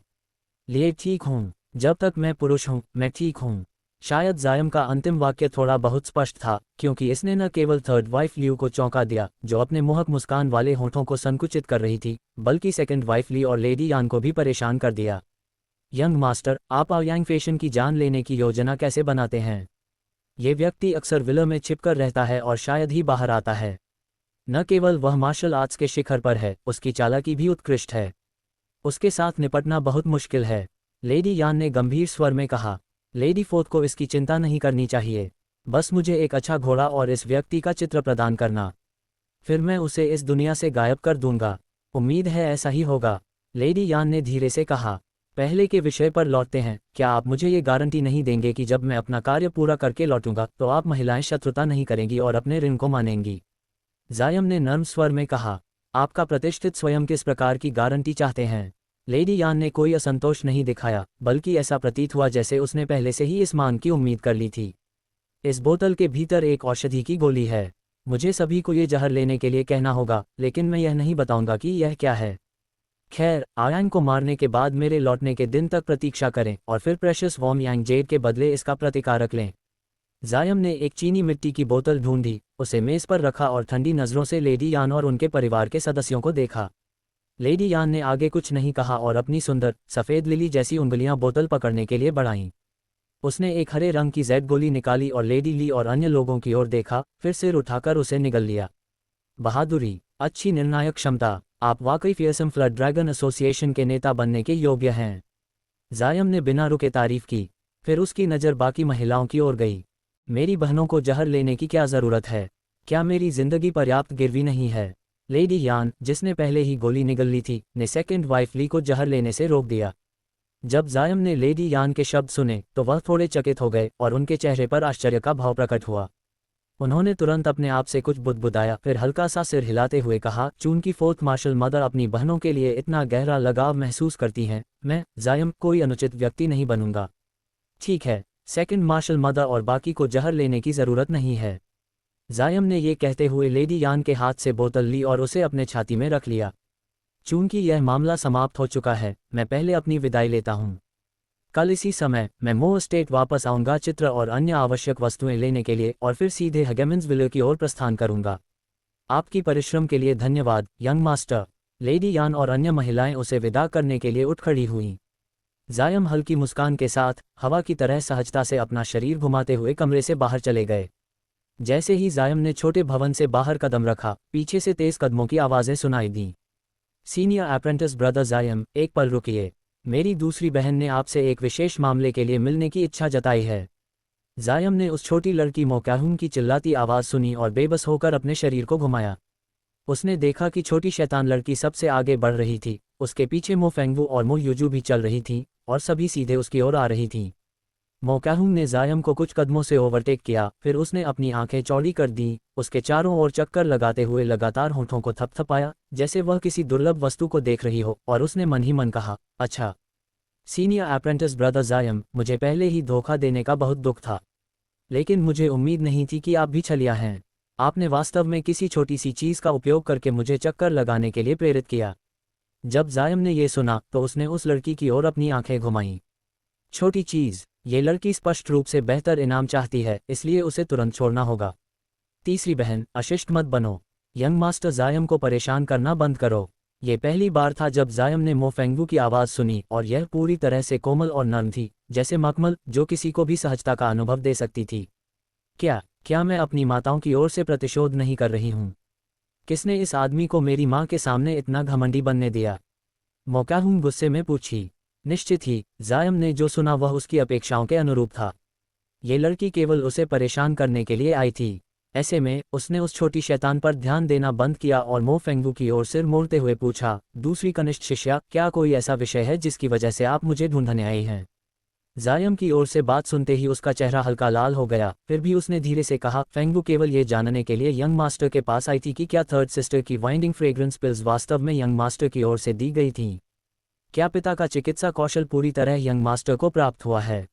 S1: लिए ठीक हूँ। जब तक मैं पुरुष हूँ, मैं ठीक हूँ। शायद जायम का अंतिम वाक्य थोड़ा बहुत स्पष्ट था, क्योंकि इसने न केवल थर्ड वाइफ ल्यू को चौंका दिया, जो अपने मोहक मुस्कान वाले होठों को संकुचित कर रही थी, बल्कि सेकंड वाइफ ली और लेडी यान को भी परेशान कर दिया। यंग मास्टर, आप आयांग फेशन की जान लेने की योजना कैसे बनाते हैं? ये व्यक्ति अक्सर विलर में छिपकर रहता है और शायद ही बाहर आता है। न केवल वह मार्शल आर्ट्स के शिखर पर है, उसकी चालाकी भी उत्कृष्ट है। उसके साथ निपटना बहुत मुश्किल है। लेडी यान ने गंभीर स्वर में कहा। लेडी फोर्थ को इसकी चिंता नहीं करनी चाहिए। बस मुझे एक अच्छा घोड़ा और इस व्यक्ति का चित्र प्रदान करना, फिर मैं उसे इस दुनिया से गायब कर दूंगा। उम्मीद है ऐसा ही होगा, लेडी यान ने धीरे से कहा। पहले के विषय पर लौटते हैं। क्या आप मुझे ये गारंटी नहीं देंगे कि जब मैं अपना कार्य पूरा करके लौटूंगा तो आप महिलाएं शत्रुता नहीं करेंगी और अपने ऋण को मानेंगी? जायम ने नर्म स्वर में कहा। आपका प्रतिष्ठित स्वयं किस प्रकार की गारंटी चाहते हैं? लेडी यान ने कोई असंतोष नहीं दिखाया, बल्कि ऐसा प्रतीत हुआ जैसे उसने पहले से ही इस मान की उम्मीद कर ली थी। इस बोतल के भीतर एक औषधि की गोली है। मुझे सभी को ये जहर लेने के लिए कहना होगा, लेकिन मैं यह नहीं बताऊंगा कि यह क्या है। खैर, आयांग को मारने के बाद मेरे लौटने के दिन तक प्रतीक्षा करें और फिर प्रेशियस वॉम यांग जेड के बदले इसका प्रतिकारक लें। जायम ने एक चीनी मिट्टी की बोतल ढूंढी, उसे मेज पर रखा और ठंडी नज़रों से लेडी यान और उनके परिवार के सदस्यों को देखा। लेडी यान ने आगे कुछ नहीं कहा और अपनी सुंदर, सफ़ेद लिली जैसी उंगलियां बोतल पकड़ने के लिए बढ़ाईं। उसने एक हरे रंग की जेड गोली निकाली और लेडी ली और अन्य लोगों की ओर देखा, फिर सिर उठाकर उसे निगल लिया। बहादुरी, अच्छी निर्णायक क्षमता, आप वाकई फियरसम फ्लड ड्रैगन एसोसिएशन के नेता बनने के योग्य हैं। जायम ने बिना रुके तारीफ की। फिर उसकी नज़र बाकी महिलाओं की ओर गई। मेरी बहनों को जहर लेने की क्या ज़रूरत है? क्या मेरी जिंदगी पर्याप्त गिरवी नहीं है? लेडी यान, जिसने पहले ही गोली निगल ली थी, ने सेकंड वाइफ ली को जहर लेने से रोक दिया। जब जायम ने लेडी यान के शब्द सुने तो वह थोड़े चकित हो गए और उनके चेहरे पर आश्चर्य का भाव प्रकट हुआ। उन्होंने तुरंत अपने आप से कुछ बुदबुदाया, फिर हल्का सा सिर हिलाते हुए कहा, चून की फोर्थ मार्शल मदर अपनी बहनों के लिए इतना गहरा लगाव महसूस करती हैं, मैं, जायम, कोई अनुचित व्यक्ति नहीं बनूंगा। ठीक है, सेकंड मार्शल मदर और बाकी को जहर लेने की ज़रूरत नहीं है। जायम ने ये कहते हुए लेडी यान के हाथ से बोतल ली और उसे अपने छाती में रख लिया। चूंकि यह मामला समाप्त हो चुका है, मैं पहले अपनी विदाई लेता हूँ। कल इसी समय मैं मो एस्टेट वापस आऊँगा चित्र और अन्य आवश्यक वस्तुएं लेने के लिए, और फिर सीधे हेगेमन्सविले की ओर प्रस्थान करूँगा। आपकी परिश्रम के लिए धन्यवाद, यंग मास्टर। लेडी यान और अन्य महिलाएं उसे विदा करने के लिए उठ खड़ी हुईं। जायम हल्की मुस्कान के साथ, हवा की तरह सहजता से अपना शरीर घुमाते हुए कमरे से बाहर चले गए। जैसे ही जायम ने छोटे भवन से बाहर कदम रखा, पीछे से तेज कदमों की आवाज़ें सुनाई दीं। सीनियर अप्रेंटिस ब्रदर जायम, एक पल रुकिए। मेरी दूसरी बहन ने आपसे एक विशेष मामले के लिए मिलने की इच्छा जताई है। जायम ने उस छोटी लड़की मोकाहुम की चिल्लाती आवाज़ सुनी और बेबस होकर अपने शरीर को घुमाया। उसने देखा कि छोटी शैतान लड़की सबसे आगे बढ़ रही थी, उसके पीछे मो फेंगवू और मो युजू भी चल रही थीं, और सभी सीधे उसकी ओर आ रही थीं। मोकाहुम ने जायम को कुछ कदमों से ओवरटेक किया, फिर उसने अपनी आंखें चौड़ी कर दीं, उसके चारों ओर चक्कर लगाते हुए लगातार होठों को थपथपाया, जैसे वह किसी दुर्लभ वस्तु को देख रही हो, और उसने मन ही मन कहा, अच्छा। सीनियर अप्रेंटिस ब्रदर जायम, मुझे पहले ही धोखा देने का बहुत दुख था, लेकिन मुझे उम्मीद नहीं थी कि आप भी छलिया हैं। आपने वास्तव में किसी छोटी सी चीज़ का उपयोग करके मुझे चक्कर लगाने के लिए प्रेरित किया। जब जायम ने यह सुना तो उसने उस लड़की की ओर अपनी आंखें घुमाईं। छोटी चीज़, ये लड़की स्पष्ट रूप से बेहतर इनाम चाहती है, इसलिए उसे तुरंत छोड़ना होगा। तीसरी बहन, अशिष्ट मत बनो। यंग मास्टर जायम को परेशान करना बंद करो। ये पहली बार था जब जायम ने मो फेंगवू की आवाज़ सुनी, और यह पूरी तरह से कोमल और नर्म थी, जैसे मखमल, जो किसी को भी सहजता का अनुभव दे सकती थी। क्या मैं अपनी माताओं की ओर से प्रतिशोध नहीं कर रही हूँ? किसने इस आदमी को मेरी माँ के सामने इतना घमंडी बनने दिया? मोकाहुम गुस्से में पूछी। निश्चित ही, जायम ने जो सुना वह उसकी अपेक्षाओं के अनुरूप था। ये लड़की केवल उसे परेशान करने के लिए आई थी। ऐसे में उसने उस छोटी शैतान पर ध्यान देना बंद किया और मो फेंगवू की ओर सिर मोड़ते हुए पूछा, दूसरी कनिष्ठ शिष्या, क्या कोई ऐसा विषय है जिसकी वजह से आप मुझे ढूंढने आई हैं? जायम की ओर से बात सुनते ही उसका चेहरा हल्का लाल हो गया, फिर भी उसने धीरे से कहा, फेंगवू केवल ये जानने के लिए यंग मास्टर के पास आई थी कि क्या थर्ड सिस्टर की वाइंडिंग फ्रेग्रेंस पिल्स वास्तव में यंग मास्टर की ओर से दी गई थीं। क्या पिता का चिकित्सा कौशल पूरी तरह यंग मास्टर को प्राप्त हुआ है?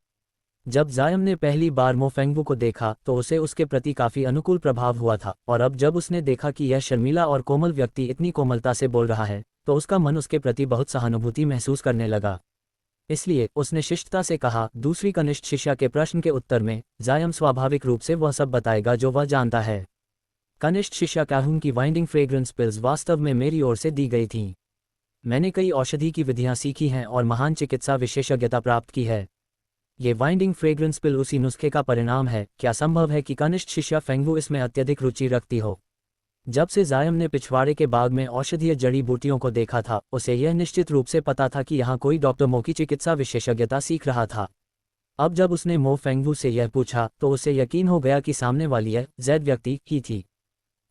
S1: जब जायम ने पहली बार मो फेंगवू को देखा तो उसे उसके प्रति काफ़ी अनुकूल प्रभाव हुआ था, और अब जब उसने देखा कि यह शर्मीला और कोमल व्यक्ति इतनी कोमलता से बोल रहा है, तो उसका मन उसके प्रति बहुत सहानुभूति महसूस करने लगा। इसलिए उसने शिष्टता से कहा, दूसरी कनिष्ठ शिष्या के प्रश्न के उत्तर में जायम स्वाभाविक रूप से वह सब बताएगा जो वह जानता है। कनिष्ठ शिष्या काहुन की वाइंडिंग फ्रेग्रेंस पिल्स वास्तव में मेरी ओर से दी गई थीं। मैंने कई औषधि की विधियां सीखी हैं और महान चिकित्सा विशेषज्ञता प्राप्त की है। ये वाइंडिंग फ्रेग्रेंस पिल उसी नुस्खे का परिणाम है। क्या संभव है कि कनिष्ठ शिष्या फेंगवू इसमें अत्यधिक रुचि रखती हो? जब से जायम ने पिछवाड़े के बाग में औषधीय जड़ी बूटियों को देखा था, उसे यह निश्चित रूप से पता था कि यहाँ कोई डॉक्टर मो की चिकित्सा विशेषज्ञता सीख रहा था। अब जब उसने मो फेंगवू से यह पूछा तो उसे यकीन हो गया कि सामने वाली यह जेड व्यक्ति ही थी।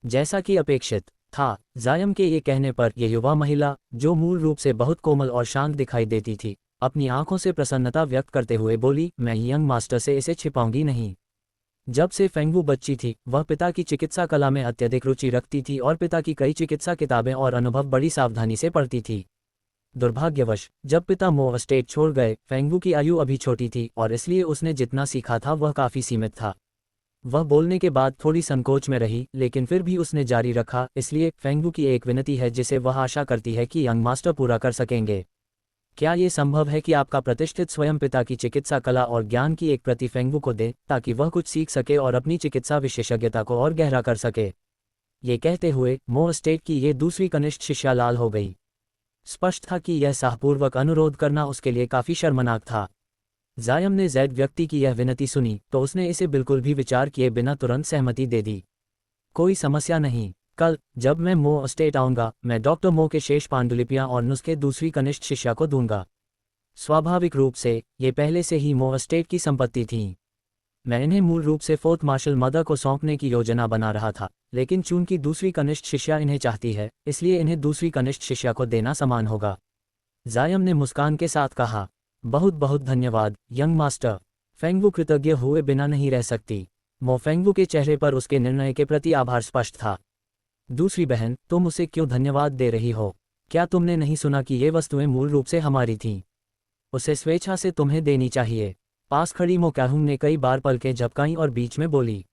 S1: जैसा कि अपेक्षित था, जायम के ये कहने पर यह युवा महिला, जो मूल रूप से बहुत कोमल और शांत दिखाई देती थी, अपनी आंखों से प्रसन्नता व्यक्त करते हुए बोली, मैं यंग मास्टर से इसे छिपाऊंगी नहीं। जब से फेंगवू बच्ची थी, वह पिता की चिकित्सा कला में अत्यधिक रुचि रखती थी और पिता की कई चिकित्सा किताबें और अनुभव बड़ी सावधानी से पढ़ती थी। दुर्भाग्यवश जब पिता मो एस्टेट छोड़ गए, फेंगवू की आयु अभी छोटी थी और इसलिए उसने जितना सीखा था वह काफ़ी सीमित था। वह बोलने के बाद थोड़ी संकोच में रही, लेकिन फिर भी उसने जारी रखा, इसलिए फेंगवू की एक विनती है जिसे वह आशा करती है कि यंग मास्टर पूरा कर सकेंगे। क्या ये संभव है कि आपका प्रतिष्ठित स्वयं पिता की चिकित्सा कला और ज्ञान की एक प्रति फेंगवू को दे, ताकि वह कुछ सीख सके और अपनी चिकित्सा विशेषज्ञता को और गहरा कर सके? ये कहते हुए मो एस्टेट की ये दूसरी कनिष्ठ शिष्या लाल हो गई। स्पष्ट था कि यह साहपूर्वक अनुरोध करना उसके लिए काफ़ी शर्मनाक था। जायम ने जेड व्यक्ति की यह विनती सुनी तो उसने इसे बिल्कुल भी विचार किए बिना तुरंत सहमति दे दी। कोई समस्या नहीं, कल जब मैं मो स्टेट आऊंगा मैं डॉक्टर मो के शेष पांडुलिपियां और नुस्खे दूसरी कनिष्ठ शिष्या को दूंगा। स्वाभाविक रूप से ये पहले से ही मो स्टेट की संपत्ति थीं। मैं इन्हें मूल रूप से फोर्थ मार्शल मदर को सौंपने की योजना बना रहा था, लेकिन चूंकि दूसरी कनिष्ठ शिष्या इन्हें चाहती है इसलिए इन्हें दूसरी कनिष्ठ शिष्या को देना समान होगा। जायम ने मुस्कान के साथ कहा, बहुत बहुत धन्यवाद यंग मास्टर। फेंगवू कृतज्ञ हुए बिना नहीं रह सकती। मो फेंगवू के चेहरे पर उसके निर्णय के प्रति आभार स्पष्ट था। दूसरी बहन, तुम उसे क्यों धन्यवाद दे रही हो? क्या तुमने नहीं सुना कि ये वस्तुएं मूल रूप से हमारी थीं? उसे स्वेच्छा से तुम्हें देनी चाहिए। पास खड़ी मो कैहुंग ने कई बार पलकें झपकाईं और बीच में बोली।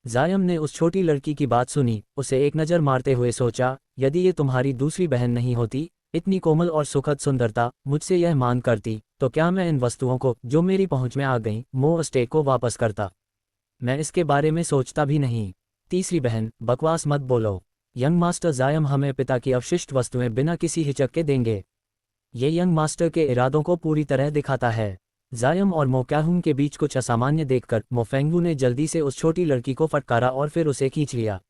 S1: जायम ने उस छोटी लड़की की बात सुनी, उसे एक नज़र मारते हुए सोचा, यदि ये तुम्हारी दूसरी बहन नहीं होती, इतनी कोमल और सुखद सुंदरता मुझसे यह मांग करती, तो क्या मैं इन वस्तुओं को जो मेरी पहुंच में आ गईं मो स्टेट को वापस करता? मैं इसके बारे में सोचता भी नहीं। तीसरी बहन, बकवास मत बोलो। यंग मास्टर जायम हमें पिता की अवशिष्ट वस्तुएं बिना किसी हिचक के देंगे। ये यंग मास्टर के इरादों को पूरी तरह दिखाता है। जायम और मो कैहुंग के बीच कुछ असामान्य देखकर मो फेंगवू ने जल्दी से उस छोटी लड़की को फटकारा और फिर उसे खींच लिया।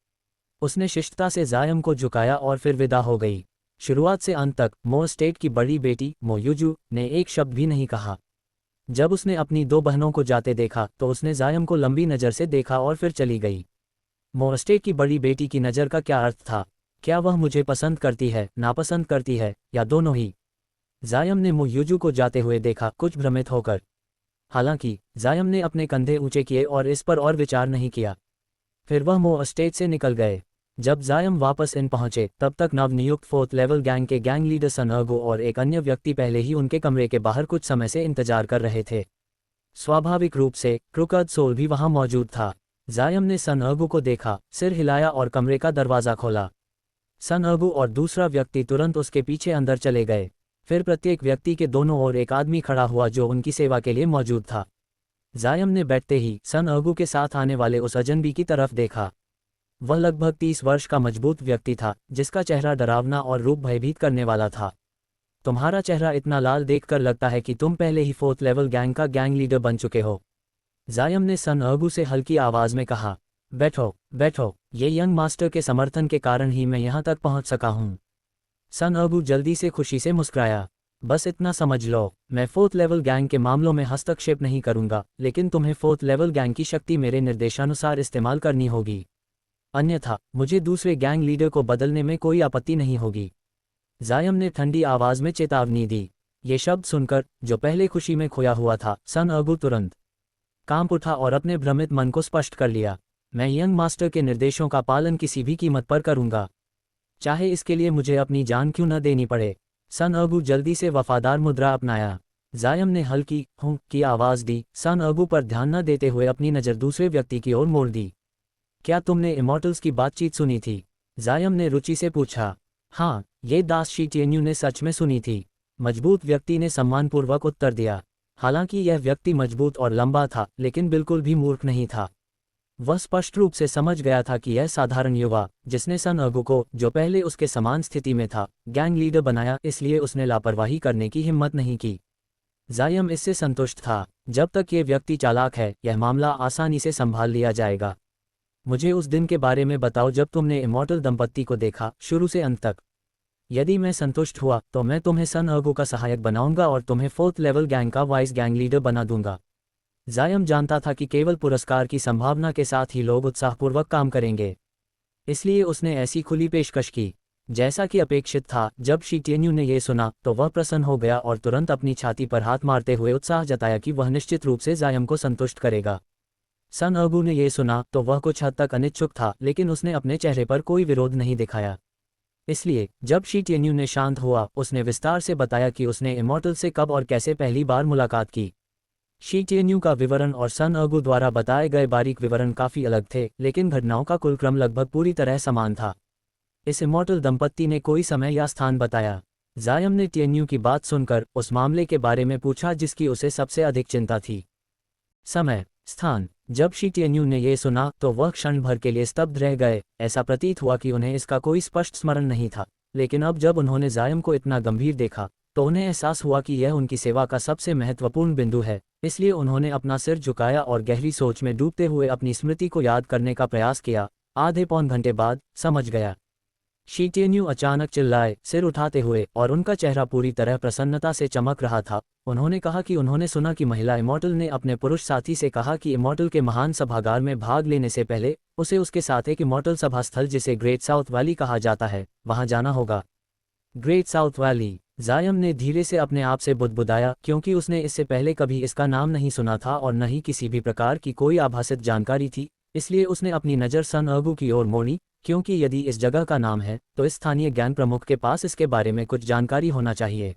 S1: उसने शिष्टता से जायम को झुकाया और फिर विदा हो गई। शुरुआत से अंत तक मो स्टेट की बड़ी बेटी मो यूजू ने एक शब्द भी नहीं कहा। जब उसने अपनी दो बहनों को जाते देखा तो उसने जायम को लंबी नज़र से देखा और फिर चली गई। मो स्टेट की बड़ी बेटी की नज़र का क्या अर्थ था? क्या वह मुझे पसंद करती है, नापसंद करती है, या दोनों ही? जायम ने मो यूजू को जाते हुए देखा, कुछ भ्रमित होकर। हालांकि जायम ने अपने कंधे ऊंचे किए और इस पर और विचार नहीं किया। फिर वह मो स्टेट से निकल गए। जब जायम वापस इन पहुंचे तब तक नवनियुक्त फोर्थ लेवल गैंग के गैंग लीडर सन अर्गो और एक अन्य व्यक्ति पहले ही उनके कमरे के बाहर कुछ समय से इंतजार कर रहे थे। स्वाभाविक रूप से क्रुकद सोल भी वहां मौजूद था। जायम ने सन अर्गो को देखा, सिर हिलाया और कमरे का दरवाज़ा खोला। सन अर्गो और दूसरा व्यक्ति तुरंत उसके पीछे अंदर चले गए। फिर प्रत्येक व्यक्ति के दोनों ओर एक आदमी खड़ा हुआ जो उनकी सेवा के लिए मौजूद था। जायम ने बैठते ही सन अर्गो के साथ आने वाले उस अजनबी की तरफ देखा। वह लगभग 30 वर्ष का मजबूत व्यक्ति था जिसका चेहरा डरावना और रूप भयभीत करने वाला था। तुम्हारा चेहरा इतना लाल देखकर लगता है कि तुम पहले ही फोर्थ लेवल गैंग का गैंग लीडर बन चुके हो। जायम ने सन अर्गो से हल्की आवाज में कहा, बैठो बैठो, ये यंग मास्टर के समर्थन के कारण ही मैं यहाँ तक पहुँच सका हूँ। सन अर्गो जल्दी से खुशी से मुस्कुराया। बस इतना समझ लो, मैं फोर्थ लेवल गैंग के मामलों में हस्तक्षेप नहीं करूंगा, लेकिन तुम्हें फोर्थ लेवल गैंग की शक्ति मेरे निर्देशानुसार इस्तेमाल करनी होगी। अन्यथा मुझे दूसरे गैंग लीडर को बदलने में कोई आपत्ति नहीं होगी। जायम ने ठंडी आवाज में चेतावनी दी। ये शब्द सुनकर जो पहले खुशी में खोया हुआ था, सन अर्गो तुरंत कांप उठा और अपने भ्रमित मन को स्पष्ट कर लिया। मैं यंग मास्टर के निर्देशों का पालन किसी भी कीमत पर करूंगा, चाहे इसके लिए मुझे अपनी जान क्यों न देनी पड़े। सन अर्गो जल्दी से वफादार मुद्रा अपनाया। जायम ने हल्की हूं की आवाज दी। सन अर्गो पर ध्यान न देते हुए अपनी नज़र दूसरे व्यक्ति की ओर मोड़ दी। क्या तुमने इमॉर्टल्स की बातचीत सुनी थी? जायम ने रुचि से पूछा। हाँ, ये दास शीटियन्यू ने सच में सुनी थी, मजबूत व्यक्ति ने सम्मानपूर्वक उत्तर दिया। हालांकि यह व्यक्ति मजबूत और लंबा था लेकिन बिल्कुल भी मूर्ख नहीं था। वह स्पष्ट रूप से समझ गया था कि यह साधारण युवा जिसने सन अर्गो को, जो पहले उसके समान स्थिति में था, गैंग लीडर बनाया, इसलिए उसने लापरवाही करने की हिम्मत नहीं की। जायम इससे संतुष्ट था। जब तक ये व्यक्ति चालाक है, यह मामला आसानी से संभाल लिया जाएगा। मुझे उस दिन के बारे में बताओ जब तुमने इमॉर्टल दंपत्ति को देखा, शुरू से अंत तक। यदि मैं संतुष्ट हुआ तो मैं तुम्हें सन अर्गो का सहायक बनाऊंगा और तुम्हें फोर्थ लेवल गैंग का वाइस गैंग लीडर बना दूंगा। जायम जानता था कि केवल पुरस्कार की संभावना के साथ ही लोग उत्साहपूर्वक काम करेंगे, इसलिए उसने ऐसी खुली पेशकश की। जैसा कि अपेक्षित था, जब शीटियन्यू ने यह सुना तो वह प्रसन्न हो गया और तुरंत अपनी छाती पर हाथ मारते हुए उत्साह जताया कि वह निश्चित रूप से जायम को संतुष्ट करेगा। सन अर्गो ने यह सुना तो वह कुछ हद तक अनिच्छुक था, लेकिन उसने अपने चेहरे पर कोई विरोध नहीं दिखाया। इसलिए जब शीटियन्यू ने शांत हुआ, उसने विस्तार से बताया कि उसने इमॉर्टल से कब और कैसे पहली बार मुलाकात की। शीटियन्यू का विवरण और सन अर्गो द्वारा बताए गए बारीक विवरण काफ़ी अलग थे, लेकिन घटनाओं का कुल क्रम लगभग पूरी तरह समान था। इस इमॉर्टल दंपत्ति ने कोई समय या स्थान बताया। जायम ने टियन्यू की बात सुनकर उस मामले के बारे में पूछा जिसकी उसे सबसे अधिक चिंता थी। समय, स्थान। जब शीटियन्यू ने यह सुना तो वह क्षण भर के लिए स्तब्ध रह गए। ऐसा प्रतीत हुआ कि उन्हें इसका कोई स्पष्ट स्मरण नहीं था, लेकिन अब जब उन्होंने जायम को इतना गंभीर देखा तो उन्हें एहसास हुआ कि यह उनकी सेवा का सबसे महत्वपूर्ण बिंदु है, इसलिए उन्होंने अपना सिर झुकाया और गहरी सोच में डूबते हुए अपनी स्मृति को याद करने का प्रयास किया। आधे पौन घंटे बाद, समझ गया। शी टिएन्यू अचानक चिल्लाए, सिर उठाते हुए, और उनका चेहरा पूरी तरह प्रसन्नता से चमक रहा था। उन्होंने कहा कि उन्होंने सुना कि महिला इमॉर्टल ने अपने पुरुष साथी से कहा कि इमॉर्टल के महान सभागार में भाग लेने से पहले उसे उसके साथ एक इमॉर्टल सभा स्थल, जिसे ग्रेट साउथ वैली कहा जाता है, वहां जाना होगा। ग्रेट साउथ वैली, जायम ने धीरे से अपने आप से बुदबुदाया, क्योंकि उसने इससे पहले कभी इसका नाम नहीं सुना था और न ही किसी भी प्रकार की कोई आभासित जानकारी थी। इसलिए उसने अपनी नज़र सन अर्गू की ओर मोड़ी, क्योंकि यदि इस जगह का नाम है तो इस स्थानीय ज्ञान प्रमुख के पास इसके बारे में कुछ जानकारी होना चाहिए।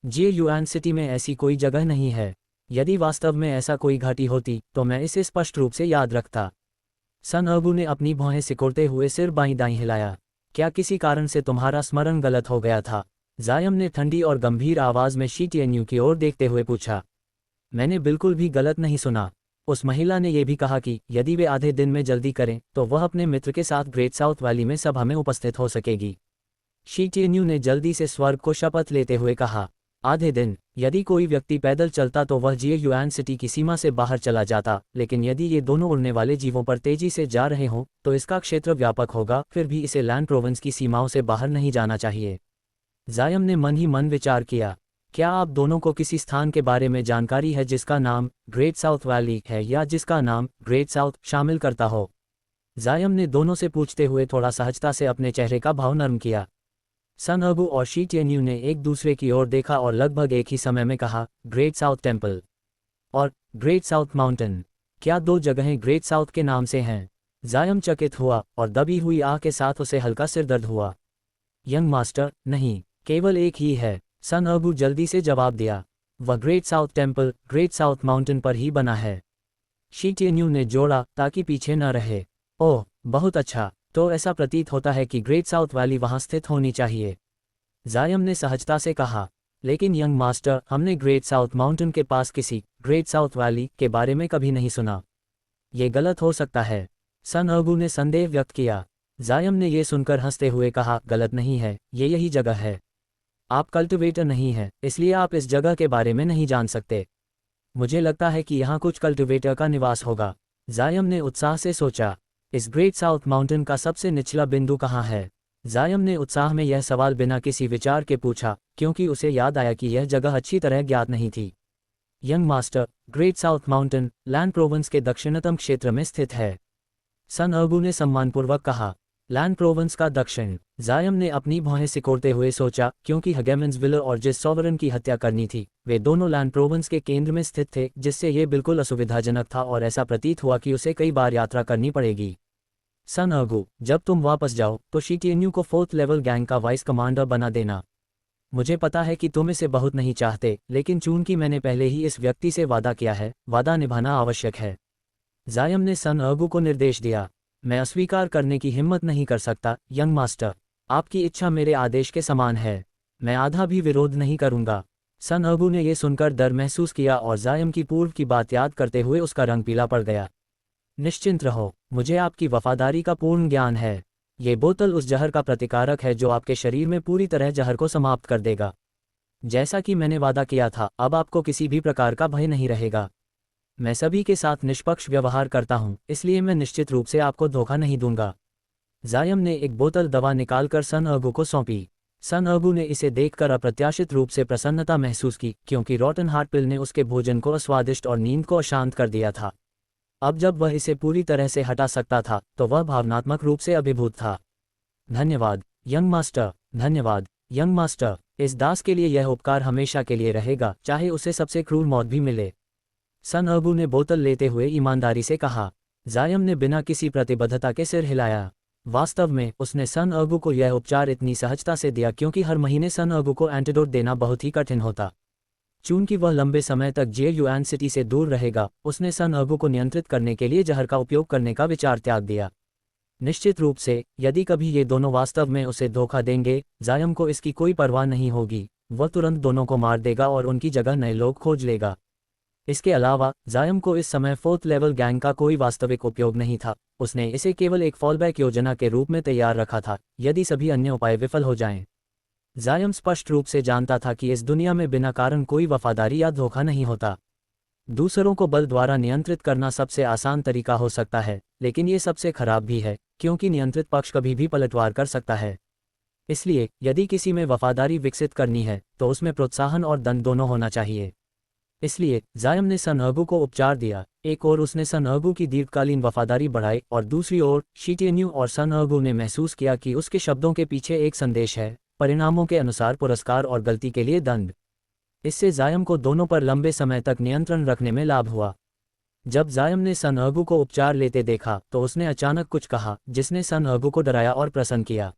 S1: जे युआन सिटी में ऐसी कोई जगह नहीं है। यदि वास्तव में ऐसा कोई घाटी होती तो मैं इसे स्पष्ट रूप से याद रखता। सन अर्गू ने अपनी भौहें सिकोड़ते हुए सिर बाईं दाईं हिलाया। क्या किसी कारण से तुम्हारा स्मरण गलत हो गया था? जायम ने ठंडी और गंभीर आवाज में शी टिएन्यू की ओर देखते हुए पूछा। मैंने बिल्कुल भी गलत नहीं सुना। उस महिला ने यह भी कहा कि यदि वे आधे दिन में जल्दी करें तो वह अपने मित्र के साथ ग्रेट साउथ वैली में सभा में उपस्थित हो सकेगी। शी टिएन्यू ने जल्दी से स्वर्ग को शपथ लेते हुए कहा। आधे दिन? यदि कोई व्यक्ति पैदल चलता तो वह जे युआन सिटी की सीमा से बाहर चला जाता, लेकिन यदि ये दोनों उड़ने वाले जीवों पर तेजी से जा रहे हों तो इसका क्षेत्र व्यापक होगा, फिर भी इसे लैंड प्रोविंस की सीमाओं से बाहर नहीं जाना चाहिए। जायम ने मन ही मन विचार किया। क्या आप दोनों को किसी स्थान के बारे में जानकारी है जिसका नाम ग्रेट साउथ वैली है या जिसका नाम ग्रेट साउथ शामिल करता हो? जायम ने दोनों से पूछते हुए थोड़ा सहजता से अपने चेहरे का भाव नरम किया। सन अर्गू और शी टिएन्यू ने एक दूसरे की ओर देखा और लगभग एक ही समय में कहा, ग्रेट साउथ टेम्पल और ग्रेट साउथ माउंटेन। क्या दो जगहें ग्रेट साउथ के नाम से हैं? जायम चकित हुआ और दबी हुई आह के साथ उसे हल्का सिर दर्द हुआ। यंग मास्टर, नहीं, केवल एक ही है, सन अर्गू जल्दी से जवाब दिया। वह great south temple great south mountain पर ही बना है। शी टिएन्यू ने जोड़ा, ताकि पीछे न रहे। ओह, बहुत अच्छा, तो ऐसा प्रतीत होता है कि ग्रेट साउथ वैली वहां स्थित होनी चाहिए। जायम ने सहजता से कहा। लेकिन यंग मास्टर, हमने ग्रेट साउथ माउंटेन के पास किसी ग्रेट साउथ वैली के बारे में कभी नहीं सुना। ये गलत हो सकता है, सन अर्गू ने संदेह व्यक्त किया। जायम ने यह सुनकर हंसते हुए कहा, गलत नहीं है, ये यही जगह है। आप कल्टिवेटर नहीं हैं, इसलिए आप इस जगह के बारे में नहीं जान सकते। मुझे लगता है कि यहाँ कुछ कल्टिवेटर का निवास होगा। जायम ने उत्साह से सोचा। इस ग्रेट साउथ माउंटेन का सबसे निचला बिंदु कहाँ है? जायम ने उत्साह में यह सवाल बिना किसी विचार के पूछा, क्योंकि उसे याद आया कि यह जगह अच्छी तरह ज्ञात नहीं थी। Young master, great south mountain land province के दक्षिणतम क्षेत्र में स्थित है, सन अर्गू ने सम्मानपूर्वक कहा। लैंड प्रोविंस का दक्षिण? जायम ने अपनी भौहें सिकोड़ते हुए सोचा, क्योंकि हगेमेंस विलर और जिस सॉवरन की हत्या करनी थी वे दोनों लैंड प्रोविंस के केंद्र में स्थित थे, जिससे ये बिल्कुल असुविधाजनक था और ऐसा प्रतीत हुआ कि उसे कई बार यात्रा करनी पड़ेगी। सन अर्गू, जब तुम वापस जाओ तो शी टिएन्यू को 4th लेवल गैंग का वाइस कमांडर बना देना। मुझे पता है कि तुम इसे बहुत नहीं चाहते, लेकिन चूंकि मैंने पहले ही इस व्यक्ति से वादा किया है, वादा निभाना आवश्यक है। जायम ने सन अर्गू को निर्देश दिया। मैं अस्वीकार करने की हिम्मत नहीं कर सकता, यंग मास्टर। आपकी इच्छा मेरे आदेश के समान है। मैं आधा भी विरोध नहीं करूंगा। सन अर्गू ने यह सुनकर डर महसूस किया और जायम की पूर्व की बात याद करते हुए उसका रंग पीला पड़ गया। निश्चिंत रहो, मुझे आपकी वफादारी का पूर्ण ज्ञान है। ये बोतल उस जहर का प्रतिकारक है जो आपके शरीर में पूरी तरह जहर को समाप्त कर देगा। जैसा कि मैंने वादा किया था, अब आपको किसी भी प्रकार का भय नहीं रहेगा। मैं सभी के साथ निष्पक्ष व्यवहार करता हूं, इसलिए मैं निश्चित रूप से आपको धोखा नहीं दूंगा। जायम ने एक बोतल दवा निकालकर सन अर्गू को सौंपी। सन अर्गू ने इसे देखकर अप्रत्याशित रूप से प्रसन्नता महसूस की, क्योंकि रॉटन हार्ट पिल ने उसके भोजन को अस्वादिष्ट और नींद को अशांत कर दिया था। अब जब वह इसे पूरी तरह से हटा सकता था तो वह भावनात्मक रूप से अभिभूत था। धन्यवाद यंग मास्टर, धन्यवाद यंग मास्टर। इस दास के लिए यह उपकार हमेशा के लिए रहेगा, चाहे उसे सबसे क्रूर मौत भी मिले। सन अर्गू ने बोतल लेते हुए ईमानदारी से कहा। जायम ने बिना किसी प्रतिबद्धता के सिर हिलाया। वास्तव में उसने सन अर्गू को यह उपचार इतनी सहजता से दिया क्योंकि हर महीने सन अर्गू को एंटीडोट देना बहुत ही कठिन होता। चूंकि वह लंबे समय तक जे युआन सिटी से दूर रहेगा, उसने सन अर्गू को नियंत्रित करने के लिए जहर का उपयोग करने का विचार त्याग दिया। निश्चित रूप से, यदि कभी ये दोनों वास्तव में उसे धोखा देंगे, जायम को इसकी कोई परवाह नहीं होगी। वह तुरंत दोनों को मार देगा और उनकी जगह नए लोग खोज लेगा। इसके अलावा जायम को इस समय 4th लेवल गैंग का कोई वास्तविक उपयोग नहीं था। उसने इसे केवल एक फॉलबैक योजना के रूप में तैयार रखा था, यदि सभी अन्य उपाय विफल हो जाएं। जायम स्पष्ट रूप से जानता था कि इस दुनिया में बिना कारण कोई वफादारी या धोखा नहीं होता। दूसरों को बल द्वारा नियंत्रित करना सबसे आसान तरीका हो सकता है, लेकिन ये सबसे खराब भी है, क्योंकि नियंत्रित पक्ष कभी भी पलटवार कर सकता है। इसलिए यदि किसी में वफादारी विकसित करनी है तो उसमें प्रोत्साहन और दंड दोनों होना चाहिए। इसलिए जायम ने सन अगू को उपचार दिया। एक ओर उसने सन अगू की दीर्घकालीन वफादारी बढ़ाई और दूसरी ओर शीटेन्यू और सन अगू ने महसूस किया कि उसके शब्दों के पीछे एक संदेश है, परिणामों के अनुसार पुरस्कार और गलती के लिए दंड। इससे जायम को दोनों पर लंबे समय तक नियंत्रण रखने में लाभ हुआ। जब जायम ने सन अगू को उपचार लेते देखा तो उसने अचानक कुछ कहा जिसने सन अगू को डराया और प्रसन्न किया।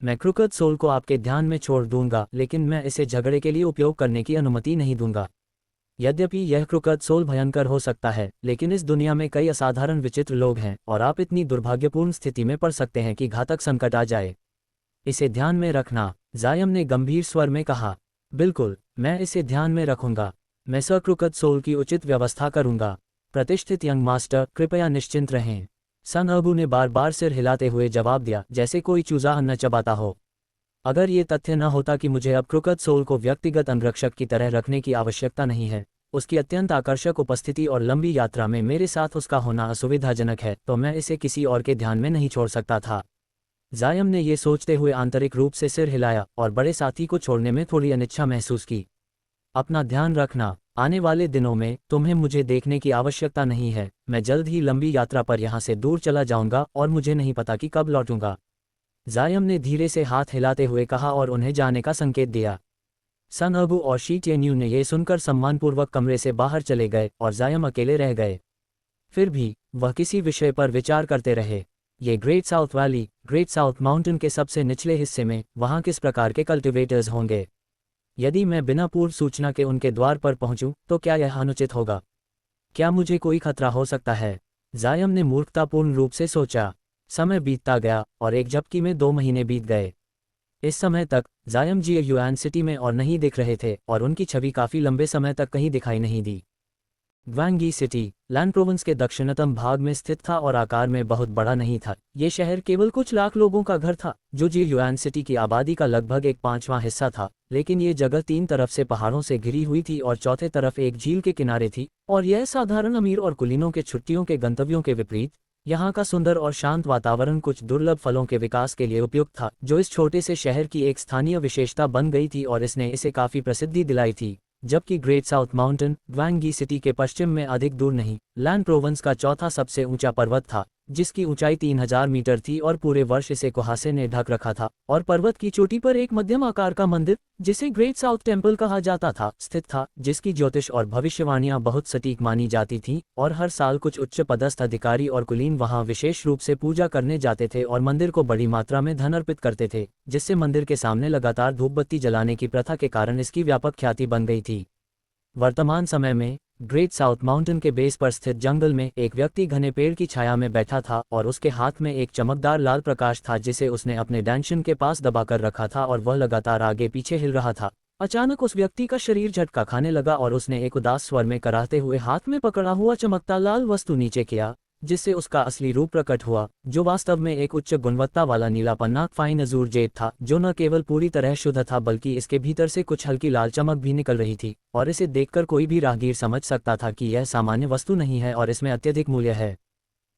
S1: मैं क्रुकड सोल को आपके ध्यान में छोड़ दूंगा, लेकिन मैं इसे झगड़े के लिए उपयोग करने की अनुमति नहीं दूंगा। यद्यपि यह क्रुकड सोल भयंकर हो सकता है, लेकिन इस दुनिया में कई असाधारण विचित्र लोग हैं और आप इतनी दुर्भाग्यपूर्ण स्थिति में पड़ सकते हैं कि घातक संकट आ जाए। इसे ध्यान में रखना, जायम ने गंभीर स्वर में कहा। बिल्कुल, मैं इसे ध्यान में रखूंगा। मैं सर क्रुकड सोल की उचित व्यवस्था करूंगा। प्रतिष्ठित यंग मास्टर, कृपया निश्चिंत रहें। सन अबू ने बार बार सिर हिलाते हुए जवाब दिया, जैसे कोई चूजा अन्न चबाता हो। अगर ये तथ्य न होता कि मुझे अब क्रुकड सोल को व्यक्तिगत अंगरक्षक की तरह रखने की आवश्यकता नहीं है, उसकी अत्यंत आकर्षक उपस्थिति और लंबी यात्रा में मेरे साथ उसका होना असुविधाजनक है, तो मैं इसे किसी और के ध्यान में नहीं छोड़ सकता था। जायम ने ये सोचते हुए आंतरिक रूप से सिर हिलाया और बड़े साथी को छोड़ने में थोड़ी अनिच्छा महसूस की। अपना ध्यान रखना, आने वाले दिनों में तुम्हें मुझे देखने की आवश्यकता नहीं है। मैं जल्द ही लंबी यात्रा पर यहाँ से दूर चला जाऊंगा और मुझे नहीं पता कि कब लौटूंगा। जायम ने धीरे से हाथ हिलाते हुए कहा और उन्हें जाने का संकेत दिया। सन अबू और शी टेन्यू ने यह सुनकर सम्मानपूर्वक कमरे से बाहर चले गए और जायम अकेले रह गए। फिर भी वह किसी विषय पर विचार करते रहे। ये great south valley, great south mountain के सबसे निचले हिस्से में वहाँ किस प्रकार के कल्टिवेटर्स होंगे? यदि मैं बिना पूर्व सूचना के उनके द्वार पर पहुंचूं तो क्या यह अनुचित होगा? क्या मुझे कोई खतरा हो सकता है? जायम ने मूर्खतापूर्ण रूप से सोचा। समय बीतता गया और एक झपकी में 2 महीने बीत गए। इस समय तक जायम जी युआन सिटी में और नहीं दिख रहे थे और उनकी छवि काफी लंबे समय तक कहीं दिखाई नहीं दी। ग्वांगी सिटी लैंड प्रोविंस के दक्षिणतम भाग में स्थित था और आकार में बहुत बड़ा नहीं था। ये शहर केवल कुछ लाख लोगों का घर था, जो जी युआन सिटी की आबादी का लगभग 1/5वां हिस्सा था। लेकिन ये जगह 3 तरफ से पहाड़ों से घिरी हुई थी और चौथे तरफ एक झील के किनारे थी, और यह साधारण अमीर और कुलीनों के छुट्टियों के गंतव्यों के विपरीत यहाँ का सुंदर और शांत वातावरण कुछ दुर्लभ फलों के विकास के लिए उपयुक्त था, जो इस छोटे से शहर की एक स्थानीय विशेषता बन गई थी और इसने इसे काफी प्रसिद्धि दिलाई थी। जबकि ग्रेट साउथ माउंटेन ग्वांगी सिटी के पश्चिम में अधिक दूर नहीं, लैंड प्रोविंस का चौथा सबसे ऊंचा पर्वत था, जिसकी ऊंचाई 3000 मीटर थी और पूरे वर्ष इसे कुहासे ने ढक रखा था। और पर्वत की चोटी पर एक मध्यम आकार का मंदिर, जिसे ग्रेट साउथ टेम्पल कहा जाता था, स्थित था, जिसकी ज्योतिष और भविष्यवाणियां बहुत सटीक मानी जाती थीं, और हर साल कुछ उच्च पदस्थ अधिकारी और कुलीन वहां विशेष रूप से पूजा करने जाते थे और मंदिर को बड़ी मात्रा में धन अर्पित करते थे, जिससे मंदिर के सामने लगातार धूप बत्ती जलाने की प्रथा के कारण इसकी व्यापक ख्याति बन गई थी। वर्तमान समय में ग्रेट साउथ माउंटेन के बेस पर स्थित जंगल में एक व्यक्ति घने पेड़ की छाया में बैठा था और उसके हाथ में एक चमकदार लाल प्रकाश था जिसे उसने अपने डैंशन के पास दबाकर रखा था और वह लगातार आगे पीछे हिल रहा था। अचानक उस व्यक्ति का शरीर झटका खाने लगा और उसने एक उदास स्वर में कराहते हुए हाथ में पकड़ा हुआ चमकता लाल वस्तु नीचे किया, जिससे उसका असली रूप प्रकट हुआ, जो वास्तव में एक उच्च गुणवत्ता वाला नीला पन्ना फाइन अजूर जेड था, जो न केवल पूरी तरह शुद्ध था बल्कि इसके भीतर से कुछ हल्की लाल चमक भी निकल रही थी, और इसे देखकर कोई भी राहगीर समझ सकता था कि यह सामान्य वस्तु नहीं है और इसमें अत्यधिक मूल्य है।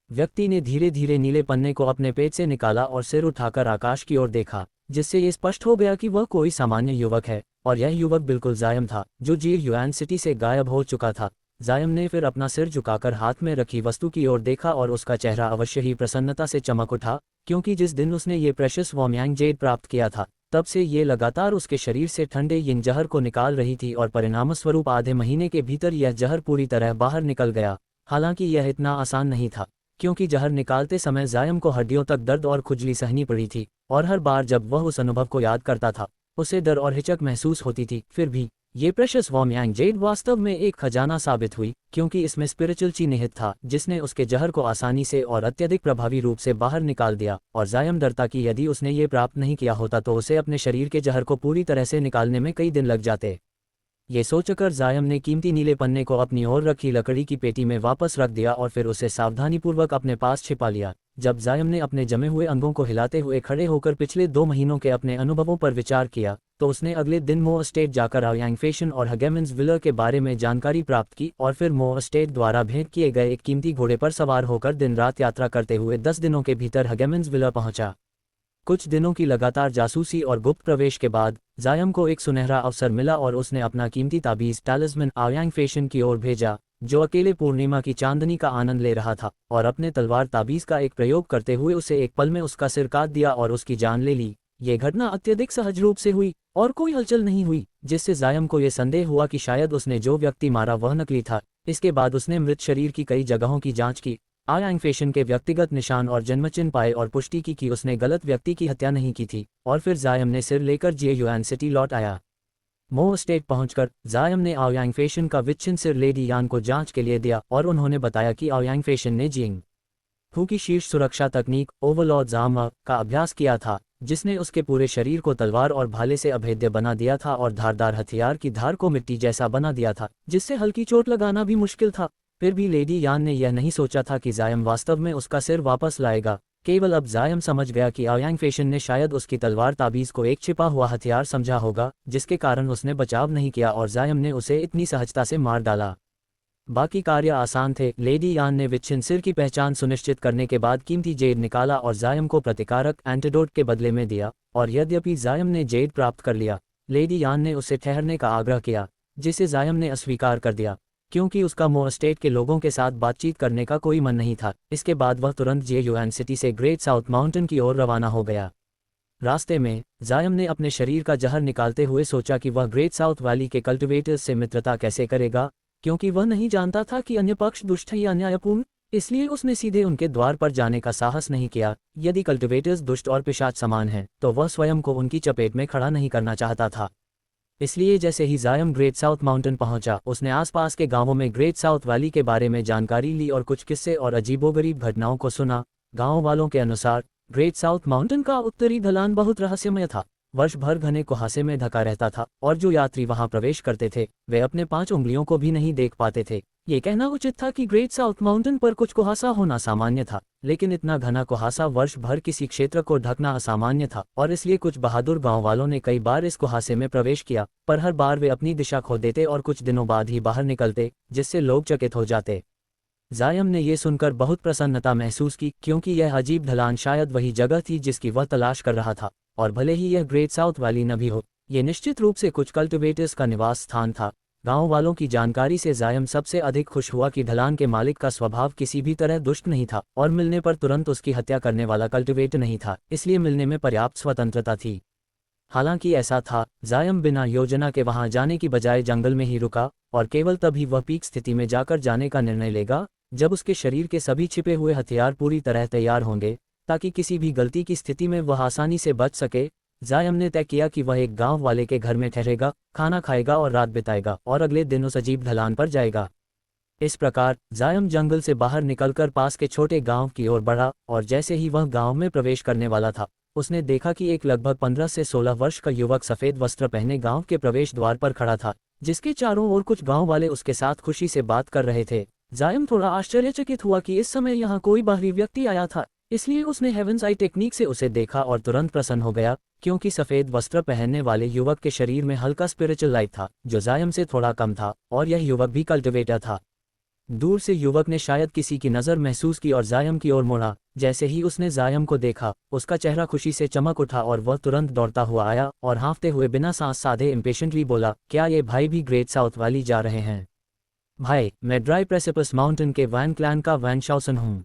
S1: व्यक्ति ने धीरे धीरे नीले पन्ने को अपने पेट से निकाला और सिर उठाकर आकाश की ओर देखा, जिससे ये स्पष्ट हो गया कि वह कोई सामान्य युवक है, और यह युवक बिल्कुल जायम था, जो जी युआन सिटी से गायब हो चुका था। जायम ने फिर अपना सिर झुकाकर हाथ में रखी वस्तु की ओर देखा और उसका चेहरा अवश्य ही प्रसन्नता से चमक उठा, क्योंकि जिस दिन उसने ये प्रेशियस वॉमयांग जेड प्राप्त किया था, तब से ये लगातार उसके शरीर से ठंडे यिन जहर को निकाल रही थी और परिणामस्वरूप आधे महीने के भीतर यह जहर पूरी तरह बाहर निकल गया। हालांकि यह इतना आसान नहीं था, क्योंकि जहर निकालते समय जायम को हड्डियों तक दर्द और खुजली सहनी पड़ी थी, और हर बार जब वह उस अनुभव को याद करता था, उसे डर और हिचक महसूस होती थी। फिर भी ये प्रेशियस वॉमयांग जेड वास्तव में एक खजाना साबित हुई, क्योंकि इसमें स्पिरिचुअल ची निहित था, जिसने उसके जहर को आसानी से और अत्यधिक प्रभावी रूप से बाहर निकाल दिया। और जायम डरता कि यदि उसने ये प्राप्त नहीं किया होता तो उसे अपने शरीर के जहर को पूरी तरह से निकालने में कई दिन लग जाते। ये सोचकर जायम ने कीमती नीले पन्ने को अपनी ओर रखी लकड़ी की पेटी में वापस रख दिया और फिर उसे सावधानीपूर्वक अपने पास छिपा लिया। जब जायम ने अपने जमे हुए अंगों को हिलाते हुए खड़े होकर पिछले 2 महीनों के अपने अनुभवों पर विचार किया, तो उसने अगले दिन मो एस्टेट जाकर आयांग फेशन और हगेमेंस विलर के बारे में जानकारी प्राप्त की और फिर मो एस्टेट द्वारा भेंट किए गए एक कीमती घोड़े पर सवार होकर दिन रात यात्रा करते हुए 10 दिनों के भीतर हगेमेंस विलर पहुंचा। कुछ दिनों की लगातार जासूसी और गुप्त प्रवेश के बाद जायम को एक सुनहरा अवसर मिला और उसने अपना कीमती ताबीज टैलिस्मैन आयांग फेशन की ओर भेजा, जो अकेले पूर्णिमा की चांदनी का आनंद ले रहा था, और अपने तलवार ताबीज का एक प्रयोग करते हुए उसे एक पल में उसका सिर काट दिया और उसकी जान ले ली। ये घटना अत्यधिक सहज रूप से हुई और कोई हलचल नहीं हुई, जिससे जायम को यह संदेह हुआ कि शायद उसने जो व्यक्ति मारा वह नकली था। इसके बाद उसने मृत शरीर की कई जगहों की जांच की, आयांग फेशन के व्यक्तिगत निशान और जन्मचिन्ह पाए और पुष्टि की कि उसने गलत व्यक्ति की हत्या नहीं की थी। और फिर जायम ने सिर लेकर जिएयुआन सिटी लौट आया। मो एस्टेट पहुंचकर जायम ने आयांग फेशन का विच्छिन्न सिर लेडी यान को जांच के लिए दिया और उन्होंने बताया कि आयांग फेशन ने जिंग हू की शीर्ष सुरक्षा तकनीक ओवरलॉर्ड जामा का अभ्यास किया था, जिसने उसके पूरे शरीर को तलवार और भाले से अभेद्य बना दिया था और धारदार हथियार की धार को मिट्टी जैसा बना दिया था, जिससे हल्की चोट लगाना भी मुश्किल था। फिर भी लेडी यान ने यह नहीं सोचा था कि जायम वास्तव में उसका सिर वापस लाएगा। केवल अब जायम समझ गया कि आयांग फेशन ने शायद उसकी तलवार ताबीज को एक छिपा हुआ हथियार समझा होगा, जिसके कारण उसने बचाव नहीं किया और जायम ने उसे इतनी सहजता से मार डाला। बाकी कार्य आसान थे। लेडी यान ने विच्छिन्न सिर की पहचान सुनिश्चित करने के बाद कीमती जेड निकाला और जायम को प्रतिकारक एंटीडोट के बदले में दिया, और यद्यपि जायम ने जेड प्राप्त कर लिया, लेडी यान ने उससे ठहरने का आग्रह किया, जिसे जायम ने अस्वीकार कर दिया, क्योंकि उसका मो एस्टेट के लोगों के साथ बातचीत करने का कोई मन नहीं था। इसके बाद वह तुरंत जिएयुआन सिटी से ग्रेट साउथ माउंटेन की ओर रवाना हो गया। रास्ते में जायम ने अपने शरीर का जहर निकालते हुए सोचा कि वह ग्रेट साउथ वैली के कल्टिवेटर्स से मित्रता कैसे करेगा, क्योंकि वह नहीं जानता था कि अन्य पक्ष दुष्ट है या न्यायपूर्ण। इसलिए उसने सीधे उनके द्वार पर जाने का साहस नहीं किया। यदि कल्टिवेटर्स दुष्ट और पिशाच समान हैं, तो वह स्वयं को उनकी चपेट में खड़ा नहीं करना चाहता था। इसलिए जैसे ही जायम ग्रेट साउथ माउंटेन पहुंचा, उसने आसपास के गांवों में ग्रेट साउथ वैली के बारे में जानकारी ली और कुछ किस्से और अजीबोगरीब घटनाओं को सुना। गांव वालों के अनुसार ग्रेट साउथ माउंटेन का उत्तरी ढलान बहुत रहस्यमय था, वर्ष भर घने कुहासे में ढका रहता था, और जो यात्री वहां प्रवेश करते थे वे अपने 5 उंगलियों को भी नहीं देख पाते थे। ये कहना उचित था कि ग्रेट साउथ माउंटेन पर कुछ कुहासा होना सामान्य था, लेकिन इतना घना कुहासा वर्ष भर किसी क्षेत्र को ढकना असामान्य था, और इसलिए कुछ बहादुर गांव वालों ने कई बार इस कुहासे में प्रवेश किया, पर हर बार वे अपनी दिशा खो देते और कुछ दिनों बाद ही बाहर निकलते, जिससे लोग चकित हो जाते। जायम ने यह सुनकर बहुत प्रसन्नता महसूस की, क्योंकि यह अजीब ढलान शायद वही जगह थी जिसकी वह तलाश कर रहा था, और भले ही यह ग्रेट साउथ वैली न भी हो, ये निश्चित रूप से कुछ कल्टिवेटर्स का निवास स्थान था। गांव वालों की जानकारी से जायम सबसे अधिक खुश हुआ कि ढलान के मालिक का स्वभाव किसी भी तरह दुष्ट नहीं था, और मिलने पर तुरंत उसकी हत्या करने वाला कल्टिवेटर नहीं था, इसलिए मिलने में पर्याप्त स्वतंत्रता थी। हालांकि ऐसा था, जायम बिना योजना के वहां जाने की बजाय जंगल में ही रुका, और केवल तभी वह पीक स्थिति में जाकर जाने का निर्णय लेगा जब उसके शरीर के सभी छिपे हुए हथियार पूरी तरह तैयार होंगे, ताकि किसी भी गलती की स्थिति में वह आसानी से बच सके। जायम ने तय किया कि वह एक गांव वाले के घर में ठहरेगा, खाना खाएगा और रात बिताएगा, और अगले दिन उस अजीब ढलान पर जाएगा। इस प्रकार जायम जंगल से बाहर निकलकर पास के छोटे गांव की ओर बढ़ा, और जैसे ही वह गांव में प्रवेश करने वाला था, उसने देखा कि एक लगभग 15 से 16 वर्ष का युवक सफेद वस्त्र पहने गांव के प्रवेश द्वार पर खड़ा था, जिसके चारों ओर कुछ गांव वाले उसके साथ खुशी से बात कर रहे थे। जायम थोड़ा आश्चर्यचकित हुआ कि इस समय यहाँ कोई बाहरी व्यक्ति आया था, इसलिए उसने हेवंस आई टेक्निक से उसे देखा और तुरंत प्रसन्न हो गया, क्योंकि सफेद वस्त्र पहनने वाले युवक के शरीर में हल्का स्पिरिचुअल लाइट था, जो जायम से थोड़ा कम था, और यह युवक भी कल्टिवेटर था। दूर से युवक ने शायद किसी की नज़र महसूस की और जायम की ओर मुड़ा। जैसे ही उसने जायम को देखा, उसका चेहरा खुशी से चमक उठा और वह तुरंत दौड़ता हुआ आया और हाँफते हुए बिना सांस साधे इम्पेशेंटली बोला, क्या ये भाई भी ग्रेट साउथ वैली जा रहे हैं? भाई, मैं ड्राई प्रेसिपस माउंटेन के वैन क्लैन का वैन शाउसन हूँ।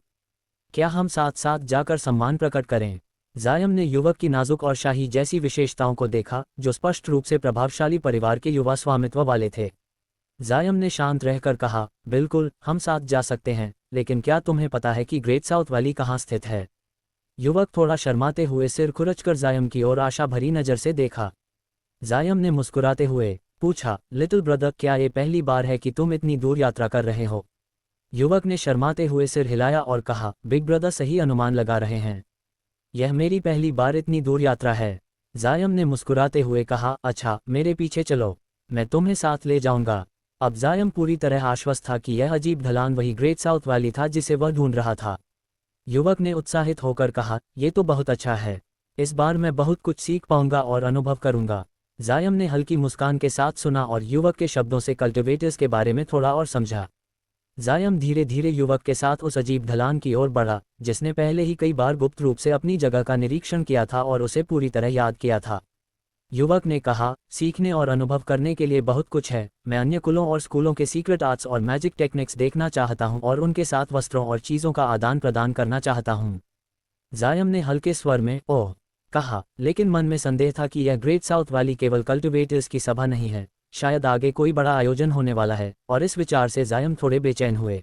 S1: क्या हम साथ साथ जाकर सम्मान प्रकट करें? जायम ने युवक की नाजुक और शाही जैसी विशेषताओं को देखा, जो स्पष्ट रूप से प्रभावशाली परिवार के युवा स्वामित्व वाले थे। जायम ने शांत रहकर कहा, बिल्कुल, हम साथ जा सकते हैं, लेकिन क्या तुम्हें पता है कि ग्रेट साउथ वैली कहाँ स्थित है? युवक थोड़ा शर्माते हुए सिर खुरचकर जायम की ओर आशा भरी नज़र से देखा। जायम ने मुस्कुराते हुए पूछा, लिटिल ब्रदर, क्या ये पहली बार है कि तुम इतनी दूर यात्रा कर रहे हो? युवक ने शर्माते हुए सिर हिलाया और कहा, बिग ब्रदर सही अनुमान लगा रहे हैं। यह मेरी पहली बार इतनी दूर यात्रा है। जायम ने मुस्कुराते हुए कहा, अच्छा, मेरे पीछे चलो। मैं तुम्हें साथ ले जाऊंगा। अब जायम पूरी तरह आश्वस्त था कि यह अजीब ढलान वही ग्रेट साउथ वैली था जिसे वह ढूंढ रहा था। युवक ने उत्साहित होकर कहा, ये तो बहुत अच्छा है। इस बार मैं बहुत कुछ सीख पाऊंगा और अनुभव करूंगा। जायम ने हल्की मुस्कान के साथ सुना और युवक के शब्दों से कल्टिवेटर्स के बारे में थोड़ा और समझा। जायम धीरे धीरे युवक के साथ उस अजीब ढलान की ओर बढ़ा, जिसने पहले ही कई बार गुप्त रूप से अपनी जगह का निरीक्षण किया था और उसे पूरी तरह याद किया था। युवक ने कहा, सीखने और अनुभव करने के लिए बहुत कुछ है। मैं अन्य कुलों और स्कूलों के सीक्रेट आर्ट्स और मैजिक टेक्निक्स देखना चाहता हूं और उनके साथ वस्त्रों और चीज़ों का आदान प्रदान करना चाहता हूं। जायम ने हल्के स्वर में ओह कहा, लेकिन मन में संदेह था कि यह ग्रेट साउथ वैली केवल कल्टिवेटर्स की सभा नहीं है, शायद आगे कोई बड़ा आयोजन होने वाला है, और इस विचार से जायम थोड़े बेचैन हुए।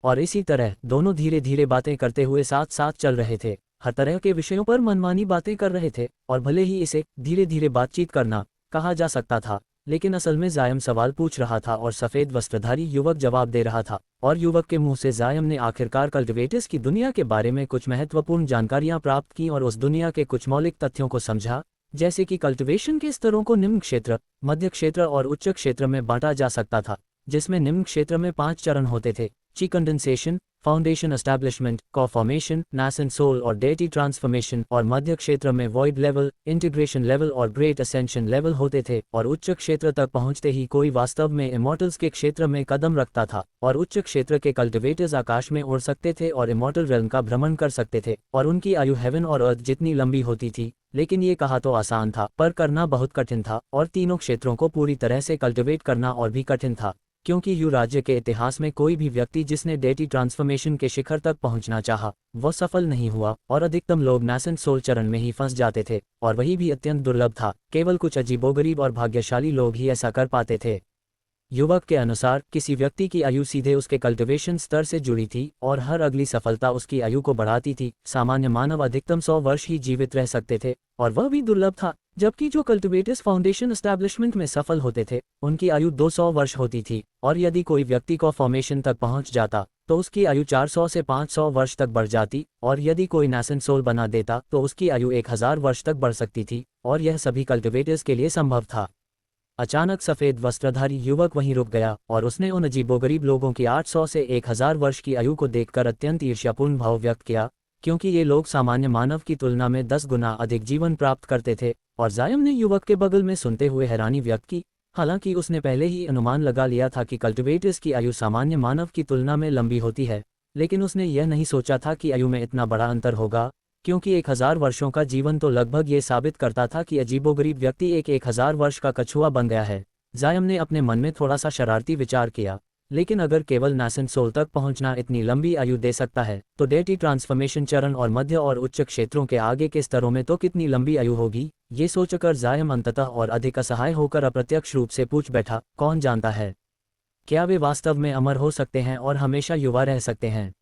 S1: और इसी तरह दोनों धीरे धीरे बातें करते हुए साथ साथ चल रहे थे, हर तरह के विषयों पर मनमानी बातें कर रहे थे, और भले ही इसे धीरे धीरे बातचीत करना कहा जा सकता था, लेकिन असल में जायम सवाल पूछ रहा था और सफ़ेद वस्त्रधारी युवक जवाब दे रहा था, और युवक के मुंह से जायम ने आखिरकार कल्टिवेटर्स की दुनिया के बारे में कुछ महत्वपूर्ण जानकारियां प्राप्त की और उस दुनिया के कुछ मौलिक तथ्यों को समझा, जैसे कि कल्टिवेशन के स्तरों को निम्न क्षेत्र, मध्य क्षेत्र और उच्च क्षेत्र में बांटा जा सकता था, जिसमें निम्न क्षेत्र में 5 चरण होते थे: ची कंडेंसेशन, फाउंडेशन एस्टैब्लिशमेंट, कॉफॉर्मेशन, नासेंट सोल और डेटी ट्रांसफॉर्मेशन, और मध्य क्षेत्र में वॉइड लेवल, इंटीग्रेशन लेवल और ग्रेट असेंशन लेवल होते थे, और उच्च क्षेत्र तक पहुंचते ही कोई वास्तव में इमॉर्टल्स के क्षेत्र में कदम रखता था, और उच्च क्षेत्र के कल्टिवेटर्स आकाश में उड़ सकते थे और इमॉर्टल रेल्म का भ्रमण कर सकते थे, और उनकी आयु हेवन और अर्थ जितनी लंबी होती थी। लेकिन ये कहा तो आसान था, पर करना बहुत कठिन था, और तीनों क्षेत्रों को पूरी तरह से कल्टिवेट करना और भी कठिन था, क्योंकि यू राज्य के इतिहास में कोई भी व्यक्ति जिसने डेटी ट्रांसफॉर्मेशन के शिखर तक पहुंचना चाहा, वह सफल नहीं हुआ, और अधिकतम लोग नासेंट सोल चरण में ही फंस जाते थे, और वही भी अत्यंत दुर्लभ था। केवल कुछ अजीबोगरीब और भाग्यशाली लोग ही ऐसा कर पाते थे। युवक के अनुसार किसी व्यक्ति की आयु सीधे उसके कल्टिवेशन स्तर से जुड़ी थी, और हर अगली सफलता उसकी आयु को बढ़ाती थी। सामान्य मानव अधिकतम 100 वर्ष ही जीवित रह सकते थे, और वह भी दुर्लभ था, जबकि जो कल्टिवेटर्स फाउंडेशन एस्टैब्लिशमेंट में सफल होते थे उनकी आयु 200 वर्ष होती थी, और यदि कोई व्यक्ति को फॉर्मेशन तक पहुंच जाता तो उसकी आयु 400 से 500 वर्ष तक बढ़ जाती, और यदि कोई नासेंट सोल बना देता तो उसकी आयु 1000 वर्ष तक बढ़ सकती थी, और यह सभी कल्टिवेटर्स के लिए संभव था। अचानक सफ़ेद वस्त्रधारी युवक वहीं रुक गया, और उसने उन अजीबोगरीब लोगों की 800 से 1000 वर्ष की आयु को देखकर अत्यंत ईर्ष्यापूर्ण भाव व्यक्त किया, क्योंकि ये लोग सामान्य मानव की तुलना में 10 गुना अधिक जीवन प्राप्त करते थे। और जायम ने युवक के बगल में सुनते हुए हैरानी व्यक्त की। हालांकि उसने पहले ही अनुमान लगा लिया था कि कल्टिवेटर्स की आयु सामान्य मानव की तुलना में लंबी होती है, लेकिन उसने यह नहीं सोचा था कि आयु में इतना बड़ा अंतर होगा, क्योंकि 1000 वर्षों का जीवन तो लगभग ये साबित करता था कि अजीबोगरीब व्यक्ति 1000 वर्ष का कछुआ बन गया है। जायम ने अपने मन में थोड़ा सा शरारती विचार किया, लेकिन अगर केवल नासेंट सोल तक पहुंचना इतनी लंबी आयु दे सकता है, तो डेटी ट्रांसफॉर्मेशन चरण और मध्य और उच्च क्षेत्रों के आगे के स्तरों में तो कितनी लंबी आयु होगी। ये सोचकर जायम अंततः और अधिक असहाय होकर अप्रत्यक्ष रूप से पूछ बैठा, कौन जानता है, क्या वे वास्तव में अमर हो सकते हैं और हमेशा युवा रह सकते हैं?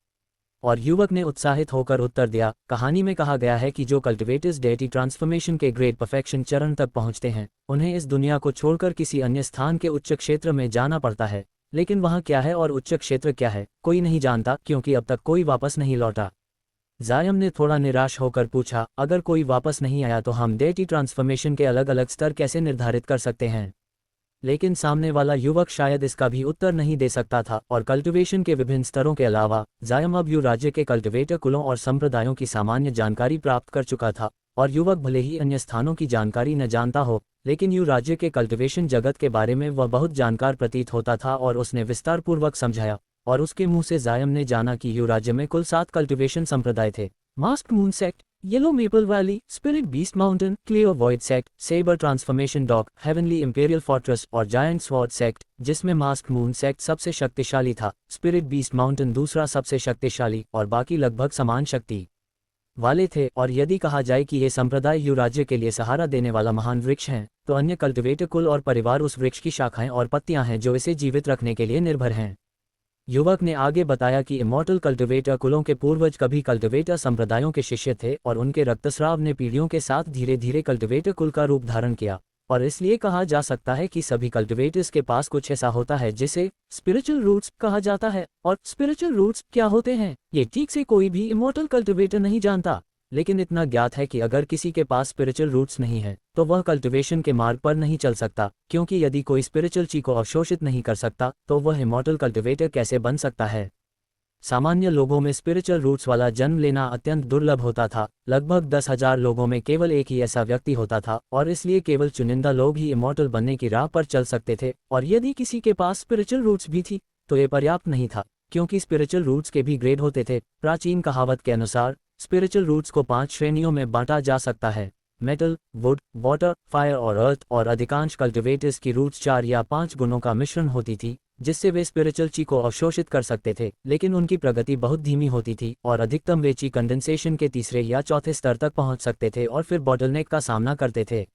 S1: और युवक ने उत्साहित होकर उत्तर दिया, कहानी में कहा गया है कि जो कल्टिवेटर्स डेटी ट्रांसफॉर्मेशन के ग्रेट परफेक्शन चरण तक पहुंचते हैं उन्हें इस दुनिया को छोड़कर किसी अन्य स्थान के उच्च क्षेत्र में जाना पड़ता है। लेकिन वहां क्या है और उच्च क्षेत्र क्या है, कोई नहीं जानता, क्योंकि अब तक कोई वापस नहीं लौटा। जायम ने थोड़ा निराश होकर पूछा, अगर कोई वापस नहीं आया तो हम डेटी ट्रांसफॉर्मेशन के अलग अलग स्तर कैसे निर्धारित कर सकते हैं? लेकिन सामने वाला युवक शायद इसका भी उत्तर नहीं दे सकता था, और कल्टिवेशन के विभिन्न स्तरों के अलावा जायम अब यू राज्य के कल्टिवेटर कुलों और संप्रदायों की सामान्य जानकारी प्राप्त कर चुका था। और युवक भले ही अन्य स्थानों की जानकारी न जानता हो, लेकिन यू राज्य के कल्टिवेशन जगत के बारे में वह बहुत जानकार प्रतीत होता था, और उसने विस्तारपूर्वक समझाया, और उसके मुंह से जायम ने जाना कि यू राज्य में कुल 7 कल्टिवेशन संप्रदाय थे: mask moon sect, yellow maple valley, spirit beast mountain, clear void sect, saber transformation dog, heavenly imperial fortress और जायंट स्वॉर्ड सेक्ट, जिसमें मास्क मून सेक्ट सबसे शक्तिशाली था, स्पिरिट बीस्ट माउंटेन दूसरा सबसे शक्तिशाली, और बाकी लगभग समान शक्ति वाले थे। और यदि कहा जाए कि ये संप्रदाय यू राज्य के लिए सहारा देने वाला महान वृक्ष हैं, तो अन्य कल्टिवेटर कुल और परिवार उस वृक्ष की शाखाएं और पत्तियां हैं जो इसे जीवित रखने के लिए निर्भर हैं। युवक ने आगे बताया कि इमॉर्टल कल्टिवेटर कुलों के पूर्वज कभी कल्टिवेटर संप्रदायों के शिष्य थे, और उनके रक्तस्राव ने पीढ़ियों के साथ धीरे धीरे कल्टिवेटर कुल का रूप धारण किया, और इसलिए कहा जा सकता है कि सभी कल्टिवेटर्स के पास कुछ ऐसा होता है जिसे स्पिरिचुअल रूट्स कहा जाता है। और स्पिरिचुअल रूट्स क्या होते हैं, ये ठीक से कोई भी इमॉर्टल कल्टिवेटर नहीं जानता, लेकिन इतना ज्ञात है कि अगर किसी के पास स्पिरिचुअल रूट्स नहीं है तो वह कल्टिवेशन के मार्ग पर नहीं चल सकता, क्योंकि यदि कोई स्पिरिचुअल ची को अवशोषित नहीं कर सकता तो वह इमॉर्टल कल्टिवेटर कैसे बन सकता है। सामान्य लोगों में स्पिरिचुअल रूट्स वाला जन्म लेना अत्यंत दुर्लभ होता था। लगभग 10,000 लोगों में केवल एक ही ऐसा व्यक्ति होता था और इसलिए केवल चुनिंदा लोग ही इमॉर्टल बनने की राह पर चल सकते थे, और यदि किसी के पास स्पिरिचुअल रूट्स भी थी तो ये पर्याप्त नहीं था, क्योंकि स्पिरिचुअल रूट्स के भी ग्रेड होते थे। प्राचीन कहावत के अनुसार स्पिरिचुअल रूट्स को 5 श्रेणियों में बांटा जा सकता है: मेटल, वुड, वाटर, फायर और अर्थ। और अधिकांश कल्टिवेटर्स की रूट्स 4 या 5 गुणों का मिश्रण होती थी, जिससे वे स्पिरिचुअल ची को अवशोषित कर सकते थे, लेकिन उनकी प्रगति बहुत धीमी होती थी और अधिकतम वे ची कंडेंसेशन के तीसरे या चौथे स्तर तक पहुंच सकते थे और फिर बॉटलनेक का सामना करते थे।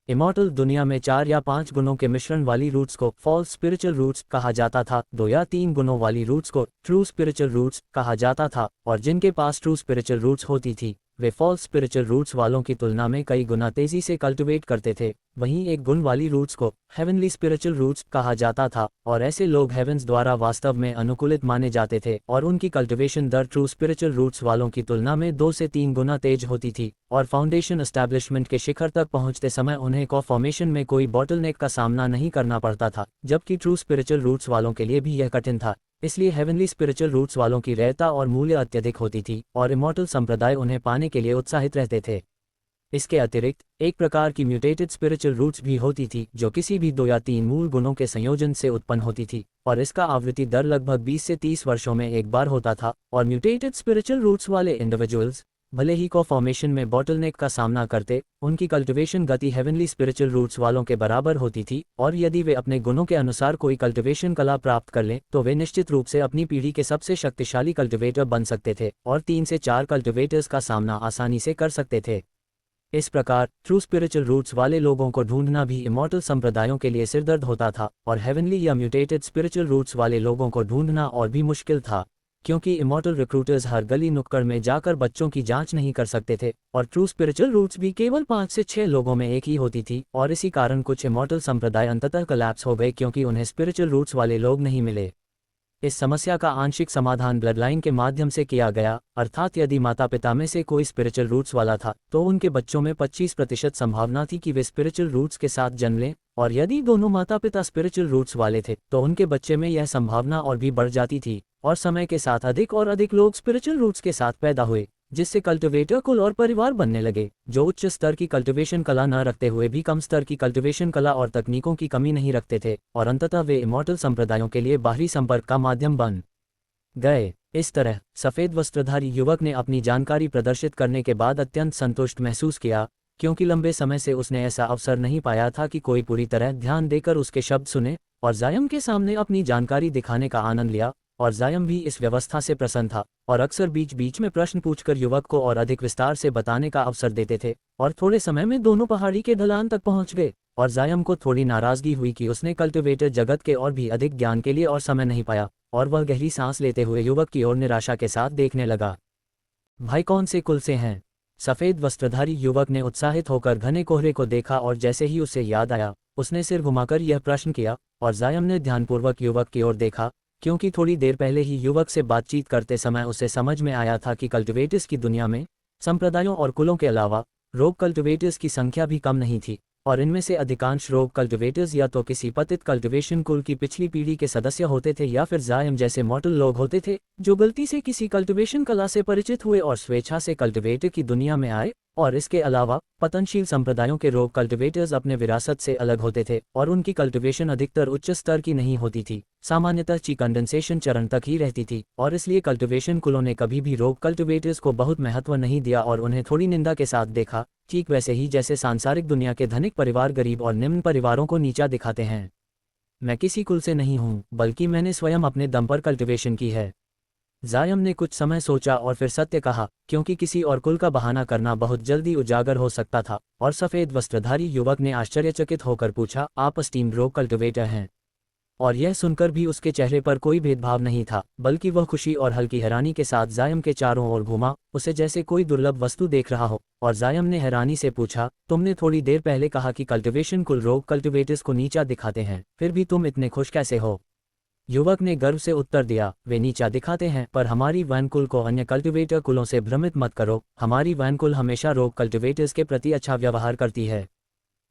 S1: इमॉर्टल दुनिया में 4 या 5 गुणों के मिश्रण वाली रूट्स को फॉल्स स्पिरिचुअल रूट्स कहा जाता था। 2 या 3 गुणों वाली रूट्स को ट्रू स्पिरिचुअल रूट्स कहा जाता था, और जिनके पास ट्रू स्पिरिचुअल रूट्स होती थी वे फॉल्स स्पिरिचुअल रूट्स वालों की तुलना में कई गुना तेजी से कल्टिवेट करते थे। वहीं 1 गुण वाली रूट्स को हेवनली स्पिरिचुअल रूट्स कहा जाता था, और ऐसे लोग हेवंस द्वारा वास्तव में अनुकूलित माने जाते थे और उनकी कल्टिवेशन दर ट्रू स्पिरिचुअल रूट्स वालों की तुलना में 2 से 3 गुना तेज होती थी, और फाउंडेशन एस्टैब्लिशमेंट के शिखर तक पहुंचते समय उन्हें कॉ फॉर्मेशन में कोई बॉटलनेक का सामना नहीं करना पड़ता था, जबकि ट्रू स्पिरिचुअल रूट्स वालों के लिए भी यह कठिन था। इसलिए हेवनली स्पिरिचुअल रूट्स वालों की रेयता और मूल्य अत्यधिक होती थी और इमॉर्टल संप्रदाय उन्हें पाने के लिए उत्साहित रहते थे। इसके अतिरिक्त एक प्रकार की म्यूटेटेड स्पिरिचुअल रूट्स भी होती थी, जो किसी भी 2 या 3 मूल गुणों के संयोजन से उत्पन्न होती थी, और इसका आवृत्ति दर लगभग 20 से 30 वर्षों में एक बार होता था। और म्यूटेटेड स्पिरिचुअल रूट्स वाले इंडिविजुअल्स भले ही कॉ फॉर्मेशन में बॉटलनेक का सामना करते, उनकी कल्टिवेशन गति हेवनली स्पिरिचुअल रूट्स वालों के बराबर होती थी, और यदि वे अपने गुणों के अनुसार कोई कल्टिवेशन कला प्राप्त कर लें तो वे निश्चित रूप से अपनी पीढ़ी के सबसे शक्तिशाली कल्टिवेटर बन सकते थे और 3 से 4 कल्टिवेटर्स का सामना आसानी से कर सकते थे। इस प्रकार ट्रू स्पिरिचुअल रूट्स वाले लोगों को ढूंढना भी इमॉर्टल संप्रदायों के लिए सिरदर्द होता था, और हेवनली या म्यूटेटेड स्पिरिचुअल रूट्स वाले लोगों को ढूंढना और भी मुश्किल था, क्योंकि इमॉर्टल रिक्रूटर्स हर गली नुक्कड़ में जाकर बच्चों की जांच नहीं कर सकते थे, और ट्रू स्पिरिचुअल रूट्स भी केवल 5 से 6 लोगों में एक ही होती थी। और इसी कारण कुछ इमॉर्टल संप्रदाय अंततः कोलैप्स हो गए, क्योंकि उन्हें स्पिरिचुअल रूट्स वाले लोग नहीं मिले। इस समस्या का आंशिक समाधान ब्लडलाइन के माध्यम से किया गया, अर्थात यदि माता पिता में से कोई स्पिरिचुअल रूट्स वाला था तो उनके बच्चों में 25% संभावना थी कि वे स्पिरिचुअल रूट्स के साथ जन्म लें, और यदि दोनों माता पिता स्पिरिचुअल रूट्स वाले थे तो उनके बच्चे में यह संभावना और भी बढ़ जाती थी, और समय के साथ अधिक और अधिक लोग स्पिरिचुअल रूट्स के साथ पैदा हुए, जिससे कल्टिवेटर कुल और परिवार बनने लगे, जो उच्च स्तर की कल्टिवेशन कला न रखते हुए भी कम स्तर की कल्टिवेशन कला और तकनीकों की कमी नहीं रखते थे, और अंततः वे इमॉर्टल संप्रदायों के लिए बाहरी संपर्क का माध्यम बन गए। इस तरह सफेद वस्त्रधारी युवक ने अपनी जानकारी प्रदर्शित करने के बाद अत्यंत संतुष्ट महसूस किया, क्योंकि लंबे समय से उसने ऐसा अवसर नहीं पाया था कि कोई पूरी तरह ध्यान देकर उसके शब्द सुने और जायम के सामने अपनी जानकारी दिखाने का आनंद लिया। और जायम भी इस व्यवस्था से प्रसन्न था, और अक्सर बीच बीच में प्रश्न पूछकर युवक को और अधिक विस्तार से बताने का अवसर देते थे, और थोड़े समय में दोनों पहाड़ी के ढलान तक पहुंच गए। और जायम को थोड़ी नाराजगी हुई कि उसने कल्टिवेटर जगत के और भी अधिक ज्ञान के लिए और समय नहीं पाया, और वह गहरी सांस लेते हुए युवक की ओर निराशा के साथ देखने लगा। भाई कौन से कुल से हैं? सफेद वस्त्रधारी युवक ने उत्साहित होकर घने कोहरे को देखा, और जैसे ही उसे याद आया उसने सिर घुमाकर यह प्रश्न किया, और जायम ने ध्यानपूर्वक युवक की ओर देखा, क्योंकि थोड़ी देर पहले ही युवक से बातचीत करते समय उसे समझ में आया था कि कल्टिवेटर्स की दुनिया में संप्रदायों और कुलों के अलावा रोग कल्टिवेटर्स की संख्या भी कम नहीं थी, और इनमें से अधिकांश रोग कल्टिवेटर्स या तो किसी पतित कल्टिवेशन कुल की पिछली पीढ़ी के सदस्य होते थे, या फिर जायम जैसे मॉडल लोग होते थे जो गलती से किसी कल्टिवेशन कला से परिचित हुए और स्वेच्छा से कल्टिवेटर की दुनिया में आए। और इसके अलावा पतनशील संप्रदायों के रोग कल्टिवेटर्स अपने विरासत से अलग होते थे, और उनकी कल्टिवेशन अधिकतर उच्च स्तर की नहीं होती थी, सामान्यतः ची कंडेंसेशन चरण तक ही रहती थी, और इसलिए कल्टिवेशन कुलों ने कभी भी रोग कल्टिवेटर्स को बहुत महत्व नहीं दिया और उन्हें थोड़ी निंदा के साथ देखा, ठीक वैसे ही जैसे सांसारिक दुनिया के धनिक परिवार गरीब और निम्न परिवारों को नीचा दिखाते हैं। मैं किसी कुल से नहीं हूँ, बल्कि मैंने स्वयं अपने दम पर कल्टिवेशन की है। जायम ने कुछ समय सोचा और फिर सत्य कहा, क्योंकि किसी और कुल का बहाना करना बहुत जल्दी उजागर हो सकता था। और सफेद वस्त्रधारी युवक ने आश्चर्यचकित होकर पूछा, आप स्टीम रोग कल्टिवेटर हैं? और यह सुनकर भी उसके चेहरे पर कोई भेदभाव नहीं था, बल्कि वह खुशी और हल्की हैरानी के साथ जायम के चारों ओर घूमा, उसे जैसे कोई दुर्लभ वस्तु देख रहा हो। और जायम ने हैरानी से पूछा, तुमने थोड़ी देर पहले कहा कि कल्टिवेशन कुल रोग कल्टिवेटर्स को नीचा दिखाते हैं, फिर भी तुम इतने खुश कैसे हो? युवक ने गर्व से उत्तर दिया, वे नीचा दिखाते हैं, पर हमारी वैनकुल को अन्य कल्टिवेटर कुलों से भ्रमित मत करो। हमारी वैनकुल हमेशा रोग कल्टिवेटर्स के प्रति अच्छा व्यवहार करती है।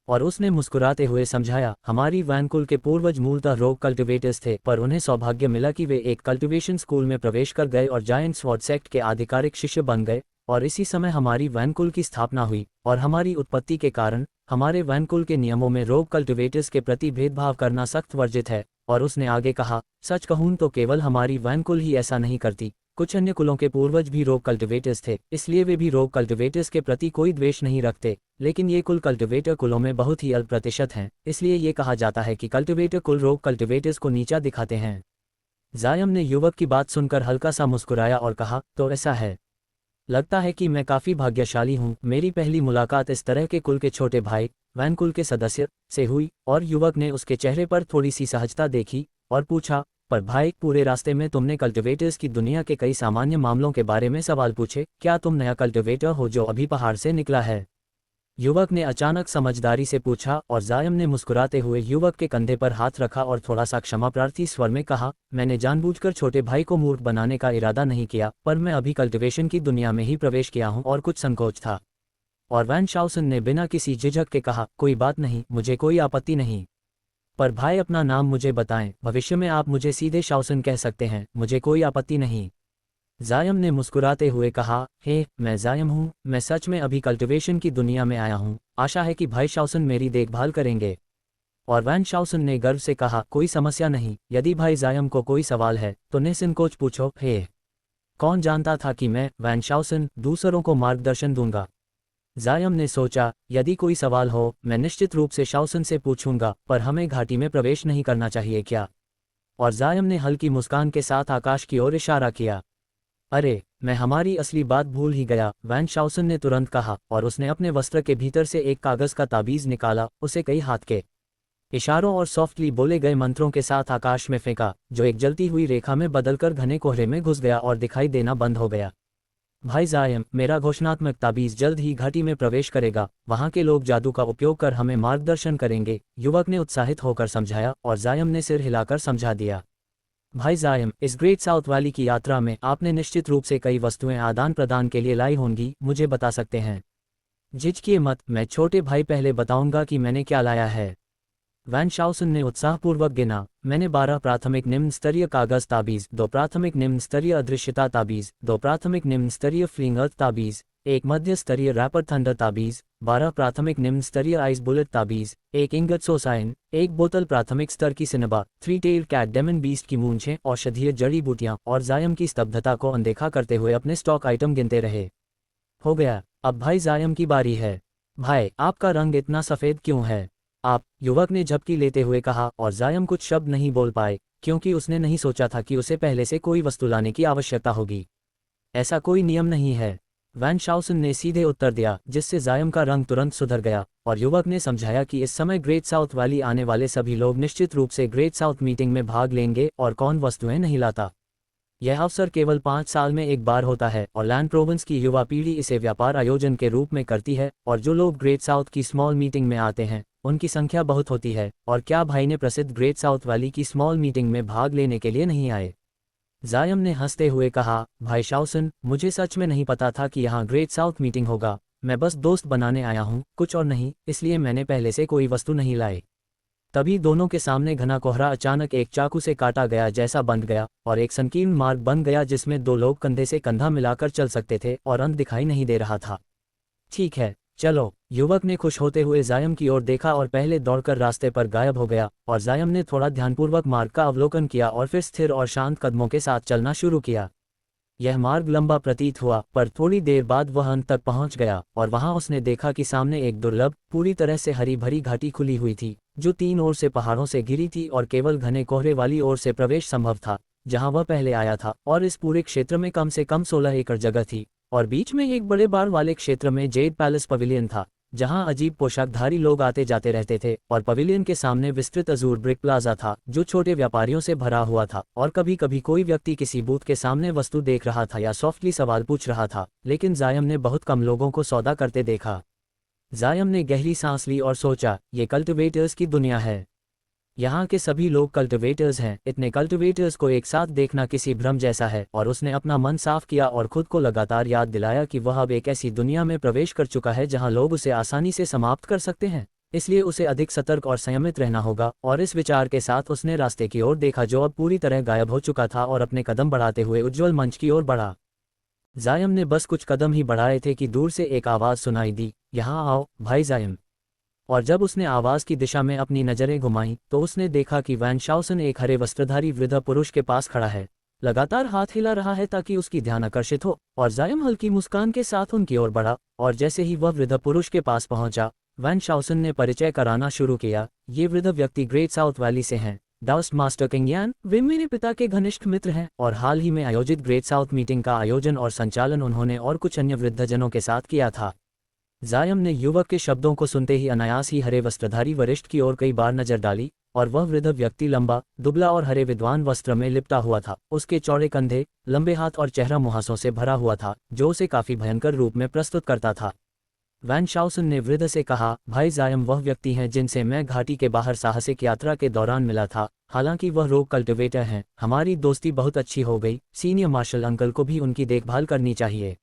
S1: और उसने मुस्कुराते हुए समझाया, हमारी वैनकुल के पूर्वज मूलतः रोग कल्टिवेटर्स थे, पर उन्हें सौभाग्य मिला कि वे एक कल्टिवेशन स्कूल में प्रवेश कर गए और जायंट स्वॉर्ड सेक्ट के आधिकारिक शिष्य बन गए, और इसी समय हमारी वैनकुल की स्थापना हुई। और हमारी उत्पत्ति के कारण हमारे वैनकुल के नियमों में रोग कल्टिवेटर्स के प्रति भेदभाव करना सख्त वर्जित है। और उसने आगे कहा, सच कहूं तो केवल हमारी वैनकुल ही ऐसा नहीं करती, कुछ अन्य कुलों के पूर्वज भी रोग कल्टिवेटर्स थे, इसलिए वे भी रोग कल्टिवेटर्स के प्रति कोई द्वेष नहीं रखते। लेकिन ये कुल कल्टिवेटर कुलों में बहुत ही अल्प प्रतिशत हैं, इसलिए ये कहा जाता है कि कल्टिवेटर कुल रोग कल्टिवेटर्स को नीचा दिखाते हैं। जायम ने युवक की बात सुनकर हल्का सा मुस्कुराया और कहा, तो ऐसा है। लगता है कि मैं काफ़ी भाग्यशाली हूँ। मेरी पहली मुलाकात इस तरह के कुल के छोटे भाई, वैनकुल के सदस्य, से हुई। और युवक ने उसके चेहरे पर थोड़ी सी सहजता देखी और पूछा, पर भाई, पूरे रास्ते में तुमने कल्टिवेटर्स की दुनिया के कई सामान्य मामलों के बारे में सवाल पूछे, क्या तुम नया कल्टिवेटर हो जो अभी पहाड़ से निकला है? युवक ने अचानक समझदारी से पूछा, और जायम ने मुस्कुराते हुए युवक के कंधे पर हाथ रखा और थोड़ा सा क्षमा प्रार्थी स्वर में कहा, मैंने जानबूझकर छोटे भाई को मूर्ख बनाने का इरादा नहीं किया, पर मैं अभी कल्टिवेशन की दुनिया में ही प्रवेश किया हूं और कुछ संकोच था। और वैन शाउसन ने बिना किसी झिझक के कहा, कोई बात नहीं, मुझे कोई आपत्ति नहीं। पर भाई, अपना नाम मुझे बताएं, भविष्य में आप मुझे सीधे शाउसन कह सकते हैं, मुझे कोई आपत्ति नहीं। जायम ने मुस्कुराते हुए कहा, हे, मैं जायम हूँ, मैं सच में अभी कल्टिवेशन की दुनिया में आया हूँ, आशा है कि भाई शाउसन मेरी देखभाल करेंगे। और वैन शाउसन ने गर्व से कहा, कोई समस्या नहीं, यदि भाई जायम को कोई सवाल है तो निसंकोच पूछो। हे, कौन जानता था कि मैं, वैन शाउसन, दूसरों को मार्गदर्शन दूंगा। जायम ने सोचा, यदि कोई सवाल हो मैं निश्चित रूप से शाउसन से पूछूंगा, पर हमें घाटी में प्रवेश नहीं करना चाहिए क्या? और जायम ने हल्की मुस्कान के साथ आकाश की ओर इशारा किया। अरे, मैं हमारी असली बात भूल ही गया, वैन शाउसन ने तुरंत कहा, और उसने अपने वस्त्र के भीतर से एक कागज का ताबीज निकाला, उसे कई हाथ के इशारों और सॉफ्टली बोले गए मंत्रों के साथ आकाश में फेंका, जो एक जलती हुई रेखा में बदलकर घने कोहरे में घुस गया और दिखाई देना बंद हो गया। भाई जायम, मेरा घोषणात्मक ताबीज जल्द ही घाटी में प्रवेश करेगा, वहां के लोग जादू का उपयोग कर हमें मार्गदर्शन करेंगे, युवक ने उत्साहित होकर समझाया। और जायम ने सिर हिलाकर समझा दिया। भाई जायम, इस ग्रेट साउथ वैली की यात्रा में आपने निश्चित रूप से कई वस्तुएं आदान प्रदान के लिए लाई होंगी, मुझे बता सकते हैं? झिझकिए मत, मैं छोटे भाई पहले बताऊंगा कि मैंने क्या लाया है। वैन शाउसन ने उत्साहपूर्वक गिना, मैंने 12 प्राथमिक निम्न स्तरीय कागज ताबीज, 2 प्राथमिक निम्न स्तरीय अदृश्यता ताबीज, 2 प्राथमिक निम्न स्तरीय फ्लिंग अर्थ ताबीज, 1 मध्य स्तरीय रैपर थंडर ताबीज, 12 प्राथमिक निम्न स्तरीय आइस बुलेट ताबीज, 1 इंगत सोसाइन, 1 बोतल प्राथमिक स्तर की सिनेबा, 3 टेल कैट डेमन बीस्ट की मूंछें, औषधीय जड़ी बूटियां। और जायम की स्तब्धता को अनदेखा करते हुए अपने स्टॉक आइटम गिनते रहे। हो गया, अब भाई जायम की बारी है। भाई, आपका रंग इतना सफ़ेद क्यों है? आप, युवक ने झपकी लेते हुए कहा, और जायम कुछ शब्द नहीं बोल पाए, क्योंकि उसने नहीं सोचा था कि उसे पहले से कोई वस्तु लाने की आवश्यकता होगी। ऐसा कोई नियम नहीं है, वैन शाउसन ने सीधे उत्तर दिया, जिससे जायम का रंग तुरंत सुधर गया। और युवक ने समझाया कि इस समय ग्रेट साउथ वैली आने वाले सभी लोग निश्चित रूप से ग्रेट साउथ मीटिंग में भाग लेंगे, और कौन वस्तुएं नहीं लाता। यह अवसर केवल 5 साल में एक बार होता है, और लैंड प्रोविंस की युवा पीढ़ी इसे व्यापार आयोजन के रूप में करती है, और जो लोग ग्रेट साउथ की स्मॉल मीटिंग में आते हैं उनकी संख्या बहुत होती है। और क्या भाई ने प्रसिद्ध ग्रेट साउथ वैली की स्मॉल मीटिंग में भाग लेने के लिए नहीं आए? जायम ने हंसते हुए कहा, भाई शाउसन, मुझे सच में नहीं पता था कि यहाँ ग्रेट साउथ मीटिंग होगा, मैं बस दोस्त बनाने आया हूँ, कुछ और नहीं, इसलिए मैंने पहले से कोई वस्तु नहीं लाई। तभी दोनों के सामने घना कोहरा अचानक एक चाकू से काटा गया जैसा बंध गया, और एक संकीर्ण मार्ग बन गया जिसमें 2 लोग कंधे से कंधा मिलाकर चल सकते थे, और अंत दिखाई नहीं दे रहा था। ठीक है, चलो, युवक ने खुश होते हुए जायम की ओर देखा और पहले दौड़कर रास्ते पर गायब हो गया। और जायम ने थोड़ा ध्यानपूर्वक मार्ग का अवलोकन किया और फिर स्थिर और शांत कदमों के साथ चलना शुरू किया। यह मार्ग लंबा प्रतीत हुआ, पर थोड़ी देर बाद वह अंत तक पहुंच गया, और वहां उसने देखा कि सामने एक दुर्लभ, पूरी तरह से हरी भरी घाटी खुली हुई थी, जो 3 ओर से पहाड़ों से घिरी थी, और केवल घने कोहरे वाली ओर से प्रवेश संभव था, जहां वह पहले आया था। और इस पूरे क्षेत्र में कम से कम 16 एकड़ जगह थी, और बीच में एक बड़े बाड़ वाले क्षेत्र में जेड पैलेस पवेलियन था, जहां अजीब पोशाकधारी लोग आते जाते रहते थे। और पवेलियन के सामने विस्तृत अजूर ब्रिक प्लाजा था, जो छोटे व्यापारियों से भरा हुआ था, और कभी कभी कोई व्यक्ति किसी बूथ के सामने वस्तु देख रहा था या सॉफ्टली सवाल पूछ रहा था, लेकिन जायम ने बहुत कम लोगों को सौदा करते देखा। जायम ने गहरी सांस ली और सोचा, ये कल्टिवेटर्स की दुनिया है। यहाँ के सभी लोग कल्टिवेटर्स हैं। इतने कल्टिवेटर्स को एक साथ देखना किसी भ्रम जैसा है। और उसने अपना मन साफ किया और खुद को लगातार याद दिलाया कि वह अब एक ऐसी दुनिया में प्रवेश कर चुका है जहाँ लोग उसे आसानी से समाप्त कर सकते हैं, इसलिए उसे अधिक सतर्क और संयमित रहना होगा। और इस विचार के साथ उसने रास्ते की ओर देखा जो अब पूरी तरह गायब हो चुका था और अपने कदम बढ़ाते हुए उज्ज्वल मंच की ओर बढ़ा। जायम ने बस कुछ कदम ही बढ़ाए थे कि दूर से एक आवाज़ सुनाई दी, यहाँ आओ भाई जायम। और जब उसने आवाज़ की दिशा में अपनी नज़रें घुमाईं तो उसने देखा कि वैन शाउसन एक हरे वस्त्रधारी वृद्ध पुरुष के पास खड़ा है, लगातार हाथ हिला रहा है ताकि उसकी ध्यान आकर्षित हो। और जायम हल्की मुस्कान के साथ उनकी ओर बढ़ा और जैसे ही वह वृद्ध पुरुष के पास पहुंचा, वैन शाउसन ने परिचय कराना शुरू किया। ये वृद्ध व्यक्ति ग्रेट साउथ वैली से हैं, डाउस्ट मास्टर किंग यान। वे मेरे पिता के घनिष्ठ मित्र हैं और हाल ही में आयोजित ग्रेट साउथ मीटिंग का आयोजन और संचालन उन्होंने और कुछ अन्य वृद्धजनों के साथ किया था। जायम ने युवक के शब्दों को सुनते ही अनायास ही हरे वस्त्रधारी वरिष्ठ की ओर कई बार नजर डाली और वह वृद्ध व्यक्ति लंबा, दुबला और हरे विद्वान वस्त्र में लिपटा हुआ था। उसके चौड़े कंधे, लंबे हाथ और चेहरा मुहासों से भरा हुआ था जो उसे काफी भयंकर रूप में प्रस्तुत करता था। वैन शाउसन ने वृद्ध से कहा, भाई जायम वह व्यक्ति हैं जिनसे मैं घाटी के बाहर साहसिक यात्रा के दौरान मिला था। हालांकि वह रोग कल्टिवेटर हैं, हमारी दोस्ती बहुत अच्छी हो गई। सीनियर मार्शल अंकल को भी उनकी देखभाल करनी चाहिए।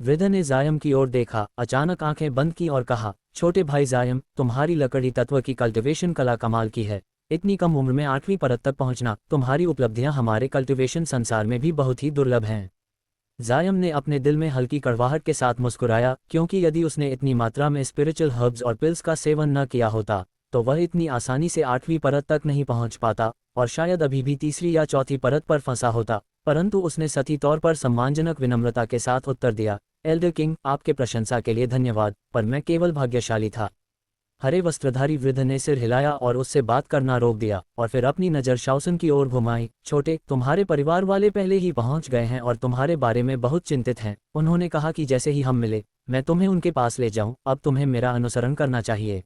S1: वृद्ध ने जायम की ओर देखा, अचानक आंखें बंद की और कहा, छोटे भाई जायम, तुम्हारी लकड़ी तत्व की कल्टिवेशन कला कमाल की है। इतनी कम उम्र में 8वीं परत तक पहुंचना, तुम्हारी उपलब्धियां हमारे कल्टिवेशन संसार में भी बहुत ही दुर्लभ हैं। जायम ने अपने दिल में हल्की कड़वाहट के साथ मुस्कुराया, क्योंकि यदि उसने इतनी मात्रा में स्पिरिचुअल हर्ब्स और पिल्स का सेवन न किया होता तो वह इतनी आसानी से 8वीं परत तक नहीं पहुंच पाता और शायद अभी भी तीसरी या चौथी परत पर फंसा होता। परंतु उसने सती तौर पर सम्मानजनक विनम्रता के साथ उत्तर दिया, एल्डर किंग, आपके प्रशंसा के लिए धन्यवाद, पर मैं केवल भाग्यशाली था। हरे वस्त्रधारी वृद्ध ने सिर हिलाया और उससे बात करना रोक दिया और फिर अपनी नज़र शाउसन की ओर घुमाई। छोटे, तुम्हारे परिवार वाले पहले ही पहुंच गए हैं और तुम्हारे बारे में बहुत चिंतित हैं। उन्होंने कहा कि जैसे ही हम मिले मैं तुम्हें उनके पास ले जाऊं। अब तुम्हें मेरा अनुसरण करना चाहिए।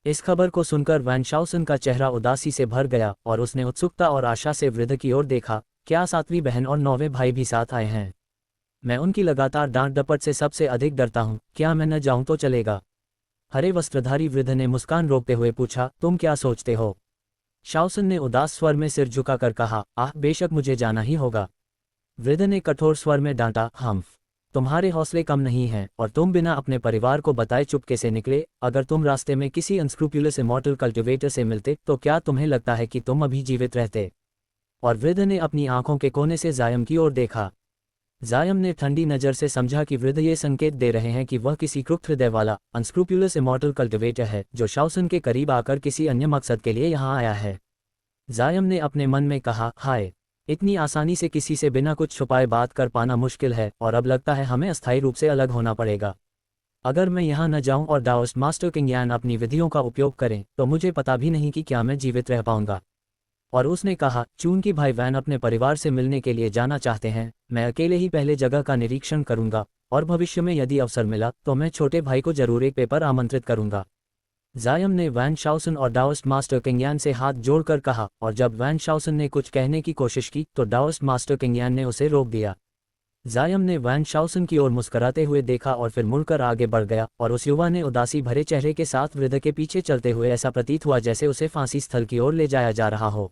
S1: इस खबर को सुनकर वैन शाउसन का चेहरा उदासी से भर गया और उसने उत्सुकता और आशा से वृद्ध की ओर देखा। क्या 7वीं बहन और 9वें भाई भी साथ आए हैं? मैं उनकी लगातार डांट डपट से सबसे अधिक डरता हूँ। क्या मैं न जाऊँ तो चलेगा? हरे वस्त्रधारी वृद्ध ने मुस्कान रोकते हुए पूछा, तुम क्या सोचते हो? शाउसन ने उदास स्वर में सिर झुकाकर कहा, बेशक मुझे जाना ही होगा। वृद्ध ने कठोर स्वर में डांटा, हम्फ, तुम्हारे हौसले कम नहीं हैं और तुम बिना अपने परिवार को बताए चुपके से निकले। अगर तुम रास्ते में किसी अनस्क्रूपुलस इमॉर्टल कल्टिवेटर से मिलते तो क्या तुम्हें लगता है कि तुम अभी जीवित रहते? और वृद्ध ने अपनी आंखों के कोने से जायम की ओर देखा। जायम ने ठंडी नज़र से समझा कि वृद्ध ये संकेत दे रहे हैं कि वह किसी क्रुक्त हृदय वाला अनस्क्रूपुलस इमॉर्टल कल्टिवेटर है जो शाउसन के करीब आकर किसी अन्य मकसद के लिए यहाँ आया है। जायम ने अपने मन में कहा, हाय, इतनी आसानी से किसी से बिना कुछ छुपाए बात कर पाना मुश्किल है और अब लगता है हमें अस्थायी रूप से अलग होना पड़ेगा। अगर मैं यहाँ न जाऊँ और डाओस्ट मास्टर किंग यान अपनी विधियों का उपयोग करें तो मुझे पता भी नहीं कि क्या मैं जीवित रह पाऊंगा। और उसने कहा, चूंकि भाई वैन अपने परिवार से मिलने के लिए जाना चाहते हैं, मैं अकेले ही पहले जगह का निरीक्षण करूंगा और भविष्य में यदि अवसर मिला तो मैं छोटे भाई को जरूर एक पेपर आमंत्रित करूंगा। जायम ने वैन शाउसन और डाओस्ट मास्टर किंग यान से हाथ जोड़कर कहा और जब वैन शाउसन ने कुछ कहने की कोशिश की तो डाओस्ट मास्टर किंग यान ने उसे रोक दिया। जायम ने वैन शाउसन की ओर मुस्कुराते हुए देखा और फिर मुड़कर आगे बढ़ गया और उस युवा ने उदासी भरे चेहरे के साथ वृद्ध के पीछे चलते हुए ऐसा प्रतीत हुआ जैसे उसे फांसी स्थल की ओर ले जाया जा रहा हो।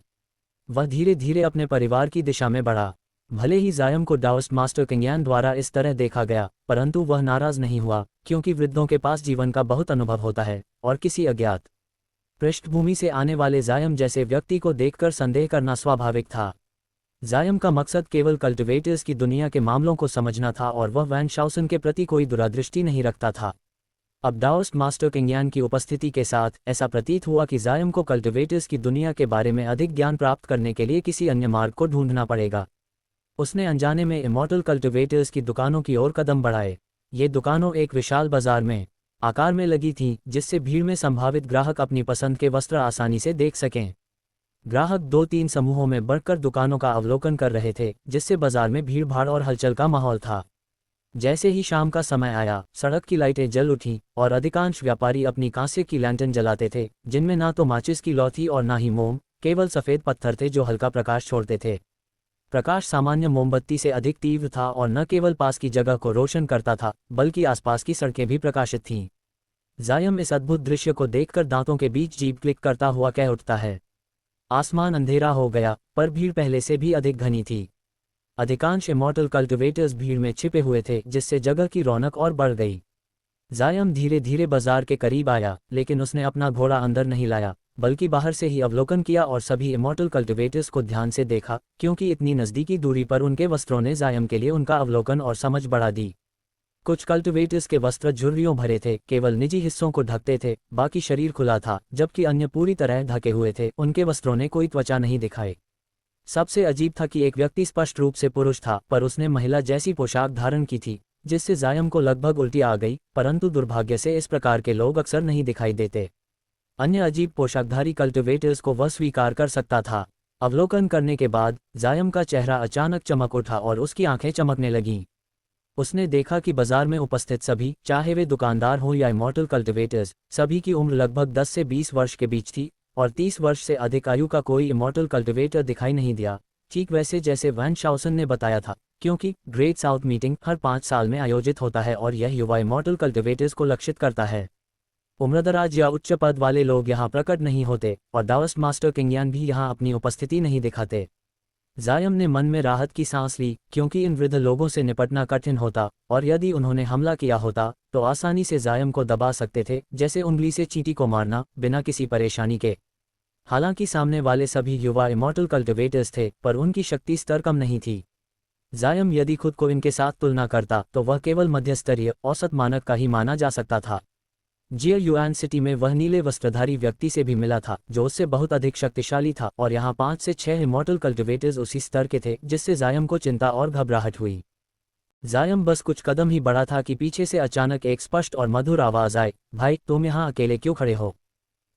S1: वह धीरे धीरे अपने परिवार की दिशा में बढ़ा। भले ही जायम को डाओस्ट मास्टर किंग यान द्वारा इस तरह देखा गया, परंतु वह नाराज नहीं हुआ, क्योंकि वृद्धों के पास जीवन का बहुत अनुभव होता है और किसी अज्ञात पृष्ठभूमि से आने वाले जायम जैसे व्यक्ति को देखकर संदेह करना स्वाभाविक था। जायम का मकसद केवल कल्टिवेटर्स की दुनिया के मामलों को समझना था और वह वैन शाउसन के प्रति कोई दुरादृष्टि नहीं रखता था। अब डाओस्ट मास्टर किंग यान की उपस्थिति के साथ ऐसा प्रतीत हुआ कि जायम को कल्टिवेटर्स की दुनिया के बारे में अधिक ज्ञान प्राप्त करने के लिए किसी अन्य मार्ग को ढूंढना पड़ेगा। उसने अनजाने में इमॉर्टल कल्टिवेटर्स की दुकानों की ओर कदम बढ़ाए। ये दुकानों एक विशाल बाजार में आकार में लगी थीं, जिससे भीड़ में संभावित ग्राहक अपनी पसंद के वस्त्र आसानी से देख सकें। ग्राहक 2-3 समूहों में बढ़कर दुकानों का अवलोकन कर रहे थे, जिससे बाजार में भीड़ भाड़ और हलचल का माहौल था। जैसे ही शाम का समय आया, सड़क की लाइटें जल उठीं और अधिकांश व्यापारी अपनी कांसे की लैंटर्न जलाते थे, जिनमें ना तो माचिस की लौ थी और ना ही मोम, केवल सफ़ेद पत्थर थे जो हल्का प्रकाश छोड़ते थे। प्रकाश सामान्य मोमबत्ती से अधिक तीव्र था और न केवल पास की जगह को रोशन करता था, बल्कि आसपास की सड़कें भी प्रकाशित थीं। जायम इस अद्भुत दृश्य को देखकर दांतों के बीच जीभ क्लिक करता हुआ कह उठता है, आसमान अंधेरा हो गया, पर भीड़ पहले से भी अधिक घनी थी। अधिकांश इमॉर्टल कल्टिवेटर्स भीड़ में छिपे हुए थे, जिससे जगह की रौनक और बढ़ गई। जायम धीरे धीरे बाजार के करीब आया, लेकिन उसने अपना घोड़ा अंदर नहीं लाया, बल्कि बाहर से ही अवलोकन किया और सभी इमॉर्टल कल्टिवेटर्स को ध्यान से देखा, क्योंकि इतनी नज़दीकी दूरी पर उनके वस्त्रों ने जायम के लिए उनका अवलोकन और समझ बढ़ा दी। कुछ कल्टिवेटर्स के वस्त्र झुर्रियों भरे थे, केवल निजी हिस्सों को ढकते थे, बाकी शरीर खुला था, जबकि अन्य पूरी तरह ढके हुए थे, उनके वस्त्रों ने कोई त्वचा नहीं दिखाई। सबसे अजीब था कि एक व्यक्ति स्पष्ट रूप से पुरुष था, पर उसने महिला जैसी पोशाक धारण की थी, जिससे जायम को लगभग उल्टी आ गई, परंतु दुर्भाग्य से इस प्रकार के लोग अक्सर नहीं दिखाई देते। अन्य अजीब पोशाकधारी कल्टिवेटर्स को वह स्वीकार कर सकता था। अवलोकन करने के बाद जायम का चेहरा अचानक चमक उठा और उसकी आंखें चमकने लगीं। उसने देखा कि बाजार में उपस्थित सभी, चाहे वे दुकानदार हों या इमॉर्टल कल्टिवेटर्स, सभी की उम्र लगभग 10 से 20 वर्ष के बीच थी, और 30 वर्ष से अधिक आयु का कोई इमॉर्टल कल्टिवेटर दिखाई नहीं दिया, ठीक वैसे जैसे वैन शाउसन ने बताया था, क्योंकि ग्रेट साउथ मीटिंग हर 5 साल में आयोजित होता है और यह युवा इमॉर्टल कल्टिवेटर्स को लक्षित करता है। उम्रदराज या उच्च पद वाले लोग यहाँ प्रकट नहीं होते, और दावस्ट मास्टर किंगयान भी यहाँ अपनी उपस्थिति नहीं दिखाते। जायम ने मन में राहत की सांस ली, क्योंकि इन वृद्ध लोगों से निपटना कठिन होता, और यदि उन्होंने हमला किया होता तो आसानी से जायम को दबा सकते थे, जैसे उंगली से चींटी को मारना, बिना किसी परेशानी के। हालांकि सामने वाले सभी युवा इमॉर्टल कल्टिवेटर्स थे, पर उनकी शक्ति स्तर कम नहीं थी। जायम यदि खुद को इनके साथ तुलना करता तो वह केवल मध्यस्तरीय औसत मानक का ही माना जा सकता था। जियर युआन सिटी में वह नीले वस्त्रधारी व्यक्ति से भी मिला था, जो उससे बहुत अधिक शक्तिशाली था, और यहाँ 5 से 6 इमॉर्टल कल्टिवेटर्स उसी स्तर के थे, जिससे जायम को चिंता और घबराहट हुई। जायम बस कुछ कदम ही बढ़ा था कि पीछे से अचानक एक स्पष्ट और मधुर आवाज आए, भाई तुम यहाँ अकेले क्यों खड़े हो?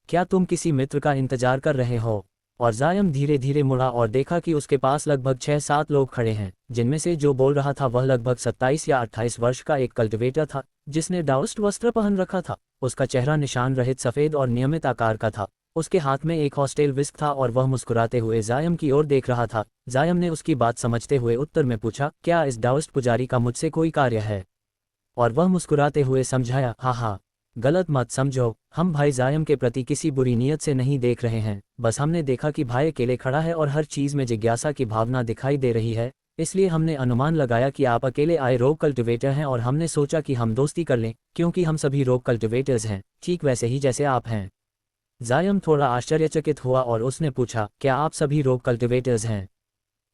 S1: क्या तुम किसी मित्र का इंतजार कर रहे हो? और जायम धीरे धीरे मुड़ा और देखा कि उसके पास लगभग 6-7 लोग खड़े हैं, जिनमें से जो बोल रहा था वह लगभग 27 या 28 वर्ष का एक कल्टिवेटर था, जिसने डाउस्ट वस्त्र पहन रखा था। उसका चेहरा निशान रहित सफ़ेद और नियमित आकार का था। उसके हाथ में एक हॉस्टेल विस्क था और वह मुस्कुराते हुए जायम की ओर देख रहा था। जायम ने उसकी बात समझते हुए उत्तर में पूछा, क्या इस डाउस्ट पुजारी का मुझसे कोई कार्य है? और वह मुस्कुराते हुए समझाया, हाँ, गलत मत समझो, हम भाई जायम के प्रति किसी बुरी नीयत से नहीं देख रहे हैं, बस हमने देखा कि भाई अकेले खड़ा है और हर चीज़ में जिज्ञासा की भावना दिखाई दे रही है, इसलिए हमने अनुमान लगाया कि आप अकेले आए रोग कल्टिवेटर हैं, और हमने सोचा कि हम दोस्ती कर लें, क्योंकि हम सभी रोग कल्टिवेटर्स हैं, ठीक वैसे ही जैसे आप हैं। जायम थोड़ा आश्चर्यचकित हुआ और उसने पूछा, क्या आप सभी रोग कल्टिवेटर्स हैं?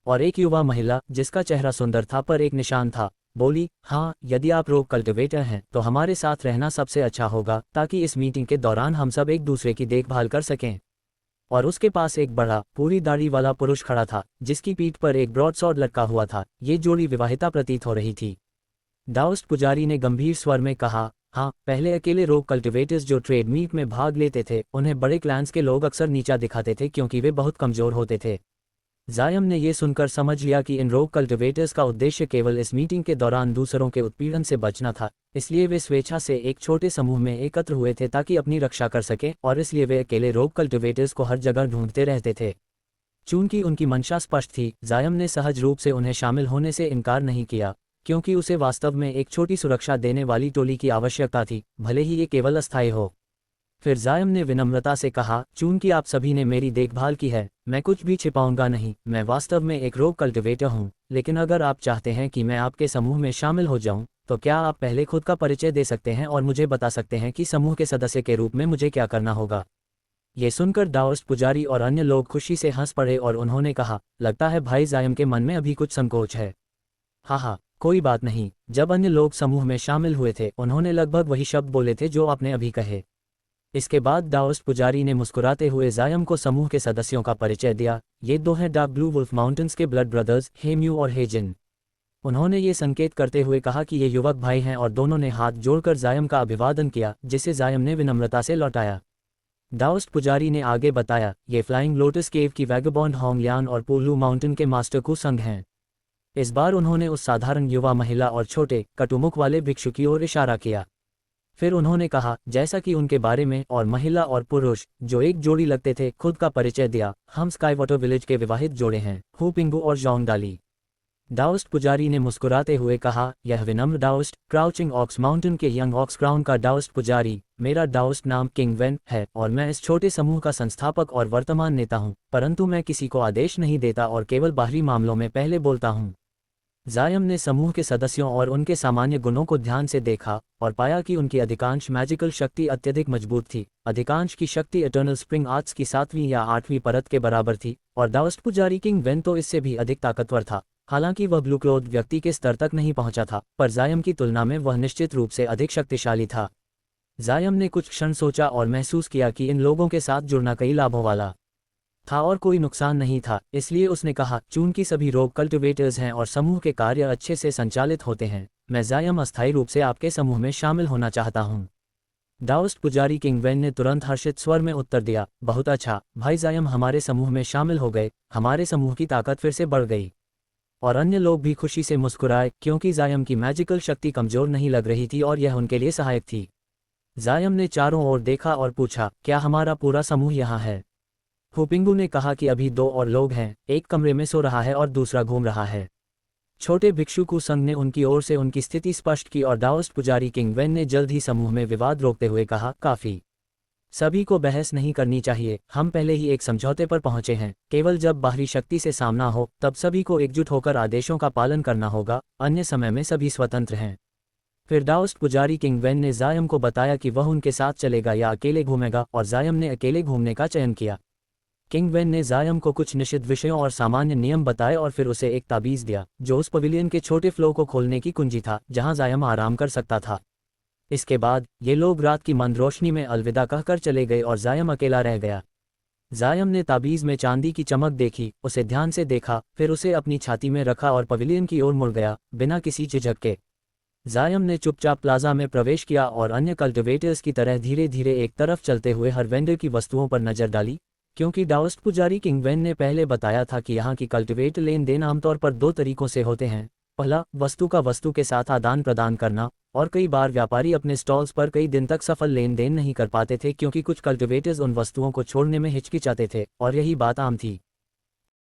S1: और एक युवा महिला, जिसका चेहरा सुंदर था पर एक निशान था, बोली, हाँ, यदि आप रोग कल्टिवेटर हैं तो हमारे साथ रहना सबसे अच्छा होगा, ताकि इस मीटिंग के दौरान हम सब एक दूसरे की देखभाल कर सकें। और उसके पास एक बड़ा, पूरी दाढ़ी वाला पुरुष खड़ा था, जिसकी पीठ पर एक ब्रॉडसॉर्ड लटका हुआ था। ये जोड़ी विवाहिता प्रतीत हो रही थी। डाउस्ट पुजारी ने गंभीर स्वर में कहा, हाँ, पहले अकेले रोग कल्टिवेटर्स जो ट्रेड मीट में भाग लेते थे, उन्हें बड़े क्लैंस के लोग अक्सर नीचा दिखाते थे क्योंकि वे बहुत कमजोर होते थे। जायम ने यह सुनकर समझ लिया कि इन रोग कल्टिवेटर्स का उद्देश्य केवल इस मीटिंग के दौरान दूसरों के उत्पीड़न से बचना था, इसलिए वे स्वेच्छा से एक छोटे समूह में एकत्र हुए थे ताकि अपनी रक्षा कर सकें, और इसलिए वे अकेले रोग कल्टिवेटर्स को हर जगह ढूंढते रहते थे। चूंकि उनकी मंशा स्पष्ट थी, जायम ने सहज रूप से उन्हें शामिल होने से इनकार नहीं किया, क्योंकि उसे वास्तव में एक छोटी सुरक्षा देने वाली टोली की आवश्यकता थी, भले ही ये केवल अस्थायी हो। फिर जायम ने विनम्रता से कहा, चूंकि आप सभी ने मेरी देखभाल की है, मैं कुछ भी छिपाऊंगा नहीं, मैं वास्तव में एक रोग कल्टिवेटर हूं, लेकिन अगर आप चाहते हैं कि मैं आपके समूह में शामिल हो जाऊं, तो क्या आप पहले खुद का परिचय दे सकते हैं और मुझे बता सकते हैं कि समूह के सदस्य के रूप में मुझे क्या करना होगा? ये सुनकर डाउस्ट पुजारी और अन्य लोग खुशी से हंस पड़े और उन्होंने कहा, लगता है भाई जायम के मन में अभी कुछ संकोच है। हाँ, कोई बात नहीं। जब अन्य लोग समूह में शामिल हुए थे, उन्होंने लगभग वही शब्द बोले थे जो आपने अभी कहे। इसके बाद डाउस्ट पुजारी ने मुस्कुराते हुए जायम को समूह के सदस्यों का परिचय दिया। ये दो हैं डार्क ब्लू वुल्फ माउंटेन्स के ब्लड ब्रदर्स, हेम्यू और हेजिन। उन्होंने ये संकेत करते हुए कहा कि ये युवक भाई हैं, और दोनों ने हाथ जोड़कर जायम का अभिवादन किया, जिसे जायम ने विनम्रता से लौटाया। डाउस्ट पुजारी ने आगे बताया, ये फ्लाइंग लोटस केव की वैगबॉन्ड होंगयान और पोलू माउंटेन के मास्टर कु संग हैं। इस बार उन्होंने उस साधारण युवा महिला और छोटे, कटुमुख वाले भिक्षु की ओर इशारा किया। फिर उन्होंने कहा, जैसा कि उनके बारे में और महिला और पुरुष, जो एक जोड़ी लगते थे, खुद का परिचय दिया। हम स्काई वाटर विलेज के विवाहित जोड़े हैं, हु पिंगू और जोंग डाली। डाउस्ट पुजारी ने मुस्कुराते हुए कहा, यह विनम्र डाउस्ट, क्राउचिंग ऑक्स माउंटेन के यंग ऑक्स क्राउन का डाउस्ट पुजारी। मेरा डाउस्ट नाम किंग वेन है और मैं इस छोटे समूह का संस्थापक और वर्तमान नेता हूँ, परंतु मैं किसी को आदेश नहीं देता और केवल बाहरी मामलों में पहले बोलता हूँ। जायम ने समूह के सदस्यों और उनके सामान्य गुणों को ध्यान से देखा और पाया कि उनकी अधिकांश मैजिकल शक्ति अत्यधिक मजबूत थी। अधिकांश की शक्ति इटर्नल स्प्रिंग आर्ट्स की 7वीं या 8वीं परत के बराबर थी और डाउस्ट पुजारी किंग वेन तो इससे भी अधिक ताकतवर था। हालांकि वह ब्लू क्लोथ व्यक्ति के स्तर तक नहीं पहुंचा था, पर जायम की तुलना में वह निश्चित रूप से अधिक शक्तिशाली था। जायम ने कुछ क्षण सोचा और महसूस किया कि इन लोगों के साथ जुड़ना कई लाभों वाला था और कोई नुकसान नहीं था। इसलिए उसने कहा, चूंकि सभी रोग कल्टिवेटर्स हैं और समूह के कार्य अच्छे से संचालित होते हैं, मैं जायम अस्थायी रूप से आपके समूह में शामिल होना चाहता हूँ। डाउस्ट पुजारी किंग वेन ने तुरंत हर्षित स्वर में उत्तर दिया, बहुत अच्छा, भाई जायम हमारे समूह में शामिल हो गए, हमारे समूह की ताकत फिर से बढ़ गई। और अन्य लोग भी खुशी से मुस्कुराए क्योंकि जायम की मैजिकल शक्ति कमजोर नहीं लग रही थी और यह उनके लिए सहायक थी। जायम ने चारों ओर देखा और पूछा, क्या हमारा पूरा समूह यहाँ है? हुपिंगू ने कहा कि अभी 2 और लोग हैं, एक कमरे में सो रहा है और दूसरा घूम रहा है। छोटे भिक्षुकु संघ ने उनकी ओर से उनकी स्थिति स्पष्ट की और डाउस्ट पुजारी किंग वेन ने जल्द ही समूह में विवाद रोकते हुए कहा, काफी, सभी को बहस नहीं करनी चाहिए, हम पहले ही एक समझौते पर पहुंचे हैं, केवल जब बाहरी शक्ति से सामना हो तब सभी को एकजुट होकर आदेशों का पालन करना होगा, अन्य समय में सभी स्वतंत्र हैं। फिर डाउस्ट पुजारी किंग वेन ने जायम को बताया कि वह उनके साथ चलेगा या अकेले घूमेगा और जायम ने अकेले घूमने का चयन किया। किंग वेन ने जायम को कुछ निश्चित विषयों और सामान्य नियम बताए और फिर उसे एक ताबीज दिया जो उस पवेलियन के छोटे फ्लो को खोलने की कुंजी था जहां जायम आराम कर सकता था। इसके बाद ये लोग रात की मंद रोशनी में अलविदा कहकर चले गए और जायम अकेला रह गया। जायम ने ताबीज में चांदी की चमक देखी, उसे ध्यान से देखा, फिर उसे अपनी छाती में रखा और पवेलियन की ओर मुड़ गया, बिना किसी झिझक के। जायम ने चुपचाप प्लाजा में प्रवेश किया और अन्य कल्टिवेटर्स की तरह धीरे धीरे एक तरफ चलते हुए हर वेंडर की वस्तुओं पर नजर डाली, क्योंकि डाउस्ट पुजारी किंग वेन ने पहले बताया था कि यहाँ की कल्टिवेट लेन देन आमतौर पर 2 तरीकों से होते हैं। पहला, वस्तु का वस्तु के साथ आदान प्रदान करना, और कई बार व्यापारी अपने स्टॉल्स पर कई दिन तक सफल लेन देन नहीं कर पाते थे क्योंकि कुछ कल्टिवेटर्स उन वस्तुओं को छोड़ने में हिचकिचाते थे और यही बात आम थी।